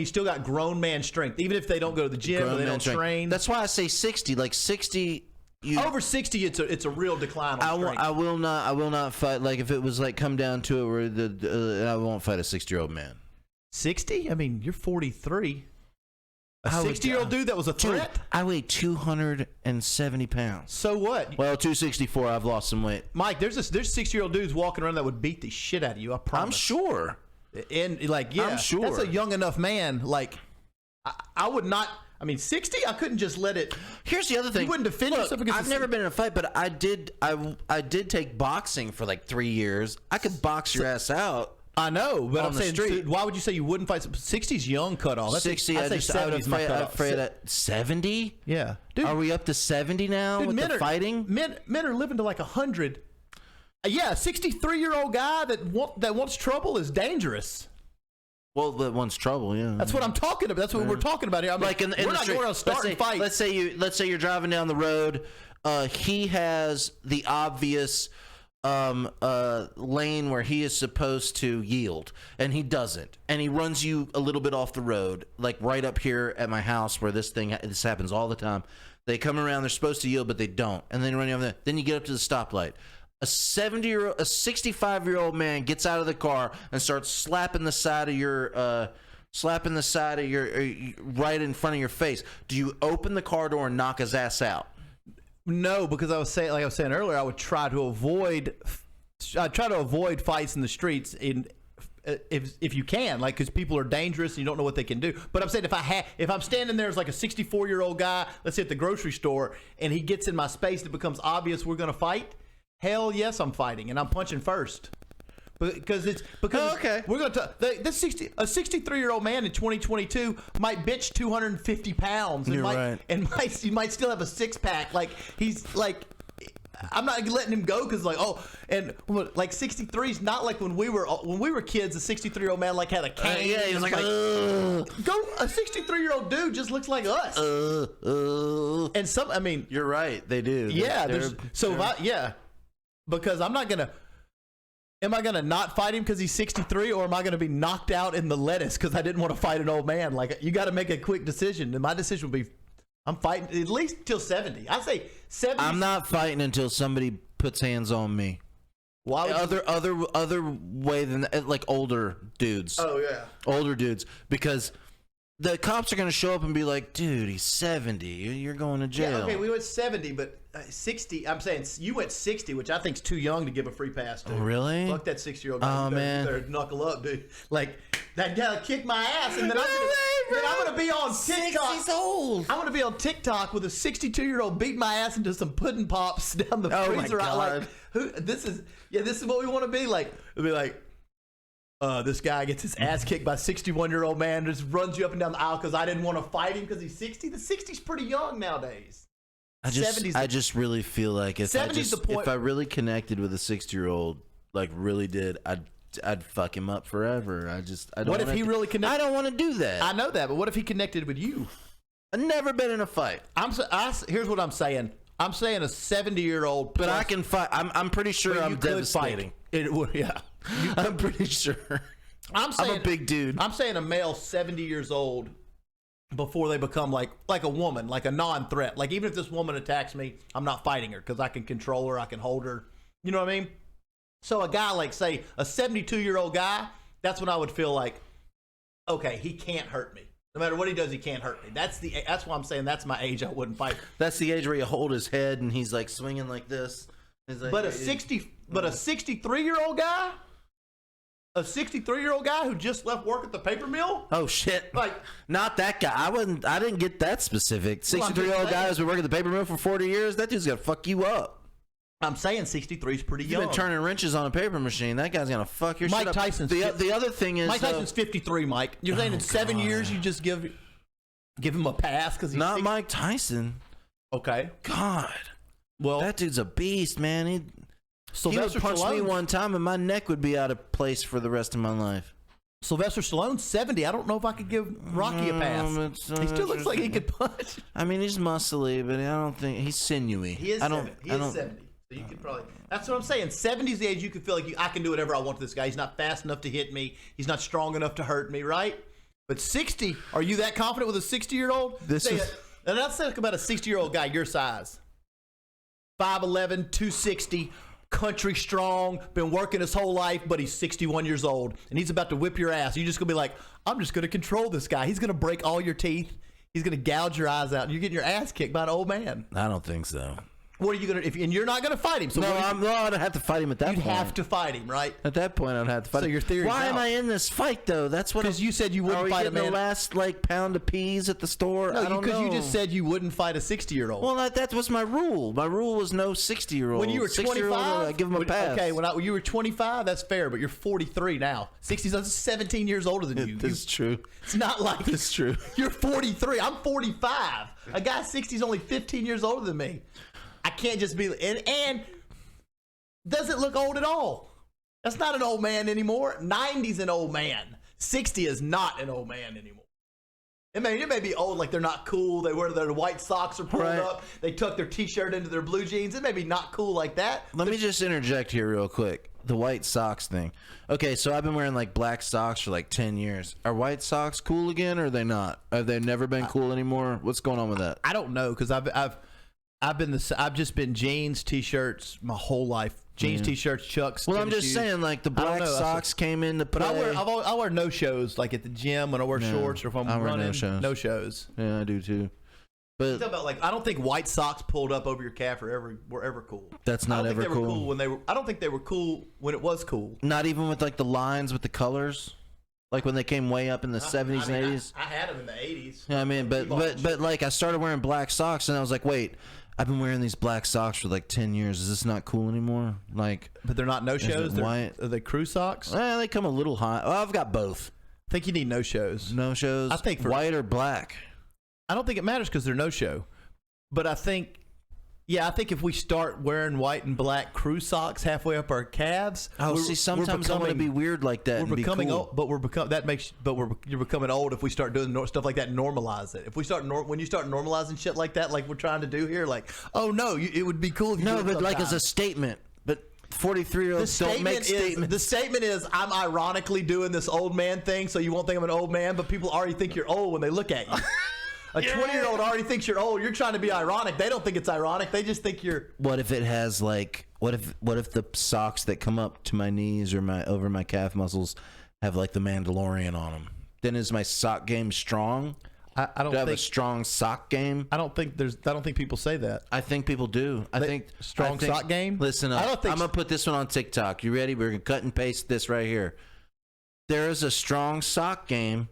still got grown man strength, even if they don't go to the gym or they don't train.
That's why I say 60. Like 60.
Over 60, it's a real decline on strength.
I will not fight. Like if it was like come down to it, where I won't fight a 60-year-old man.
60? I mean, you're 43. A 60-year-old dude that was a threat?
Dude, I weigh 270 pounds.
So what?
Well, 264. I've lost some weight.
Mike, there's 60-year-old dudes walking around that would beat the shit out of you. I promise.
I'm sure.
And like, yeah,
I'm sure.
That's a young enough man. Like, I would not. I mean, 60. I couldn't just let it.
Here's the other thing.
You wouldn't defend yourself against.
I've never been in a fight, but I did. I did take boxing for like 3 years. I could box your ass out.
I know, but I'm saying,
street.
Why would you say you wouldn't fight? 60's young cutoff. That's
60. I would afraid that 70.
Yeah, dude.
Are we up to 70 now with the fighting?
Men are living to like 100. Yeah, a 63-year-old guy that wants trouble is dangerous.
Well, that wants trouble. Yeah,
that's what I'm talking about. That's what we're talking about here. I'm like, we're not going to start and fight.
Let's say you're driving down the road. He has the obvious lane where he is supposed to yield, and he doesn't, and he runs you a little bit off the road, like right up here at my house where this happens all the time. They come around, they're supposed to yield, but they don't, and then run you over there. Then you get up to the stoplight. A 65-year-old man gets out of the car and starts slapping the side of your slapping the side of your right in front of your face, do you open the car door and knock his ass out?
No, because I was saying earlier, I would try to avoid fights in the streets if you can, like, because people are dangerous and you don't know what they can do. But I'm saying if I'm standing there as like a 64-year-old guy, let's say at the grocery store, and he gets in my space, and it becomes obvious we're going to fight. Hell yes, I'm fighting, and I'm punching first. Because we're going to a 63-year-old man in 2022 might bench 250 pounds and he might still have a six-pack. Like, he's like, I'm not letting him go because and like 63 is not like when we were kids. A 63-year-old man like had a cane.
Yeah, he was like
go. A 63-year-old dude just looks like us. And some, I mean,
you're right, they do.
Yeah, because I'm not gonna. Am I gonna not fight him because he's 63, or am I gonna be knocked out in the lettuce because I didn't want to fight an old man? Like, you got to make a quick decision, and my decision would be, I'm fighting at least till 70. I say 70.
I'm not fighting until somebody puts hands on me.
Why would
other way than that, like older dudes.
Oh yeah,
older dudes, because the cops are gonna show up and be like, "Dude, he's 70. You're going to jail."
Yeah, okay, we went 70, but 60. I'm saying you went 60, which I think's too young to give a free pass to.
Oh, really?
Fuck that 6-year-old guy.
Oh, man,
you better knuckle up, dude. Like, that guy kicked my ass, and then I'm gonna be on TikTok.
He's old.
I'm gonna be on TikTok with a 62-year-old beating my ass into some pudding pops down the freezer.
My God.
Like, this is what we want to be like. It'll be like, this guy gets his ass kicked by a 61-year-old man, just runs you up and down the aisle because I didn't want to fight him because he's 60. The 60's pretty young nowadays.
I just really feel like if I really connected with a 60-year-old, like really did, I'd fuck him up forever. What if he really connected? I don't want to do that.
I know that, but what if he connected with you?
I've never been in a fight.
Here's what I'm saying. I'm saying a 70-year-old.
But I can fight. I'm pretty sure I'm devastating.
Yeah.
I'm pretty sure. I'm a big dude.
I'm saying a male 70 years old before they become like a woman, like a non-threat. Like, even if this woman attacks me, I'm not fighting her because I can control her, I can hold her. You know what I mean? So a guy like, say, a 72-year-old guy, that's when I would feel like, okay, he can't hurt me. No matter what he does, he can't hurt me. That's why I'm saying that's my age I wouldn't fight.
That's the age where you hold his head and he's like swinging like this. Like,
but a 63-year-old guy? A 63-year-old guy who just left work at the paper mill?
Oh shit!
Like,
not that guy. I didn't get that specific. 63-year-old guy who's been working at the paper mill for 40 years. That dude's gonna fuck you up.
I'm saying 63 is pretty young.
You've been turning wrenches on a paper machine. That guy's gonna fuck your shit up. The other thing is,
Mike Tyson's 53. Mike, you're saying in 7 years you just give him a pass because he's
not
60?
Mike Tyson.
Okay.
God.
Well,
that dude's a beast, man. He would punch me one time and my neck would be out of place for the rest of my life.
Sylvester Stallone's 70. I don't know if I could give Rocky a pass. He still looks like he could punch.
I mean, he's muscly, but I don't think he's sinewy.
He is 70. So you could probably. That's what I'm saying. 70 is the age you could feel like I can do whatever I want to this guy. He's not fast enough to hit me. He's not strong enough to hurt me, right? But 60, are you that confident with a 60-year-old? And let's talk about a 60-year-old guy your size. 5'11", 260, country strong, been working his whole life, but he's 61 years old, and he's about to whip your ass. You're just going to be like, I'm just going to control this guy. He's going to break all your teeth. He's going to gouge your eyes out, and you're getting your ass kicked by an old man.
I don't think so.
What are you going to, and you're not going to fight him. So
I'd have to fight him at that point.
You'd have to fight him, right?
At that point, I'd have to fight him.
So your theory
Why am I in this fight, though? That's what.
Because you said you wouldn't fight a man.
The last pound of peas at the store?
No, because you just said you wouldn't fight a 60-year-old.
Well, that was my rule. My rule was no 60-year-old.
When you were 25,
I give him a pass.
Okay, when you were 25, that's fair, but you're 43 now. 60's 17 years older than you.
That's true.
It's not like
it's true.
You're 43. I'm 45. A guy 60's only 15 years older than me. I can't just be and doesn't look old at all. That's not an old man anymore. 90's an old man. 60 is not an old man anymore. It may be old, like they're not cool. They wear their white socks are pulled up. They tuck their t-shirt into their blue jeans. It may be not cool like that.
Let me just interject here real quick. The white socks thing. Okay, so I've been wearing black socks for 10 years. Are white socks cool again, or are they not? Have they never been cool anymore? What's going on with that?
I don't know, because I've just been jeans, t-shirts my whole life Jeans, T-shirts, Chucks.
Well, I'm just
shoes.
saying, like the black socks came into play.
But I wear no shows, like at the gym when I wear shorts or if I'm running. No shows.
Yeah, I do too. But
about, like, I don't think white socks pulled up over your calf were ever cool.
That's not ever cool.
I don't think they were cool when it was cool.
Not even with like the lines with the colors, like when they came way up in the 70s and 80s.
I had them in the 80s.
Yeah, I mean, but like I started wearing black socks and I was like, wait, I've been wearing these black socks for like 10 years. Is this not cool anymore? Like,
but they're not no shows. They're white. Are they crew socks?
They come a little high. Well, I've got both.
I think you need no shows.
No shows.
I think for
white or black.
I don't think it matters because they're no show. But I think if we start wearing white and black crew socks halfway up our calves,
sometimes I want to be weird like that.
We're becoming
old,
but you're becoming old if we start doing stuff like that and normalize it. If we start when you start normalizing shit like that, like we're trying to do here, like, oh no, it would be cool if you
no, but like as a statement. But 43-year-olds don't make statements.
The statement is, I'm ironically doing this old man thing, so you won't think I'm an old man, but people already think you're old when they look at you. A 20-year-old already thinks you're old. You're trying to be ironic. They don't think it's ironic. They just think you're.
What if it has like? What if the socks that come up to my knees or over my calf muscles have like the Mandalorian on them? Then is my sock game strong?
I don't
have a strong sock game.
I don't think people say that.
I think people do. I think
sock game.
Listen up. I'm gonna put this one on TikTok. You ready? We're gonna cut and paste this right here. There is a strong sock game.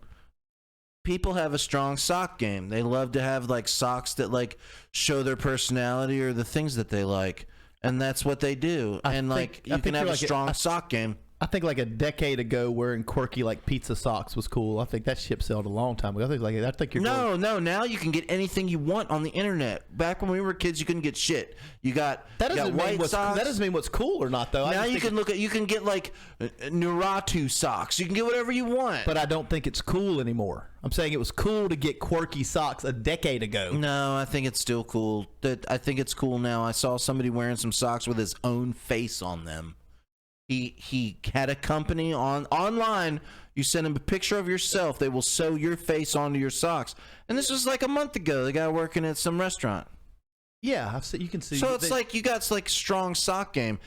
People have a strong sock game. They love to have like socks that like show their personality or the things that they like, and that's what they do. You can have a strong sock game.
I think like a decade ago, wearing quirky like pizza socks was cool. I think that ship sailed a long time ago. I think you're
no. Now you can get anything you want on the internet. Back when we were kids, you couldn't get shit. You got white socks.
That doesn't mean what's cool or not, though.
Now you can get like Nuratu socks. You can get whatever you want.
But I don't think it's cool anymore. I'm saying it was cool to get quirky socks a decade ago.
No, I think it's still cool. I think it's cool now. I saw somebody wearing some socks with his own face on them. He had a company online. You send him a picture of yourself. They will sew your face onto your socks. And this was like a month ago. The guy working at some restaurant.
Yeah, you can see.
So it's like you got like strong sock game,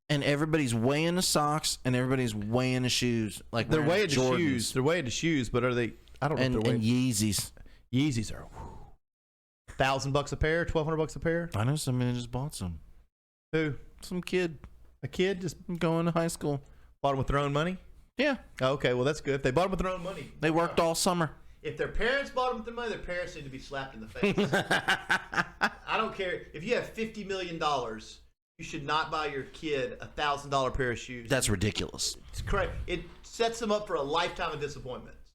and everybody's way into socks, and everybody's way into shoes. Like
they're way into shoes. They're way into shoes, but are they? I don't know.
And Yeezys.
Yeezys are $1,000 a pair, $1,200 a pair.
I know somebody just bought some.
Who?
Some kid.
A kid just
going to high school.
Bought them with their own money?
Yeah.
Oh, okay, well, that's good. If they bought them with their own money.
They worked all summer.
If their parents bought them with their money, their parents need to be slapped in the face. I don't care. If you have $50 million, you should not buy your kid a $1,000 pair of shoes.
That's ridiculous.
It's correct. It sets them up for a lifetime of disappointments.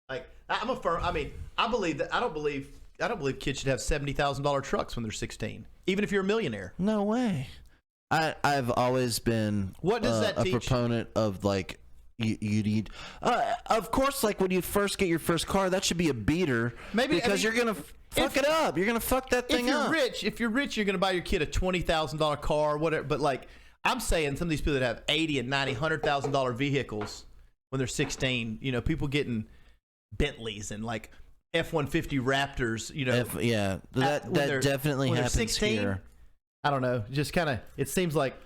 Like, I'm a firm. I mean, I believe that. I don't believe kids should have $70,000 trucks when they're 16, even if you're a millionaire.
No way. I've always been a proponent of like you need of course, like when you first get your first car, that should be a beater. Maybe because you're gonna fuck it up. You're gonna fuck that thing up.
If you're rich, you're gonna buy your kid a $20,000 car, whatever. But like I'm saying, some of these people that have $80,000 and $90,000, $100,000 vehicles when they're 16, people getting Bentleys and like F-150 Raptors,
that definitely happens
16,
here.
I don't know. Just kind of, it seems like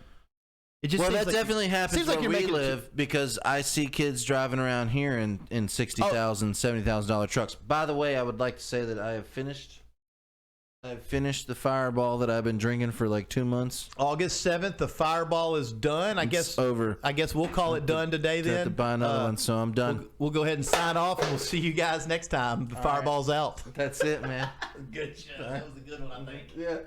it just.
Well, that definitely happens where we live because I see kids driving around here in $60,000, $70,000 trucks. By the way, I would like to say that I have finished the Fireball that I've been drinking for like 2 months.
August 7th, the Fireball is done.
It's over.
I guess we'll call it done today then.
Have to buy another one, so I'm done.
We'll go ahead and sign off, and we'll see you guys next time. The Fireball's out.
That's it, man.
Good show. That was a good one, I think.
Yeah.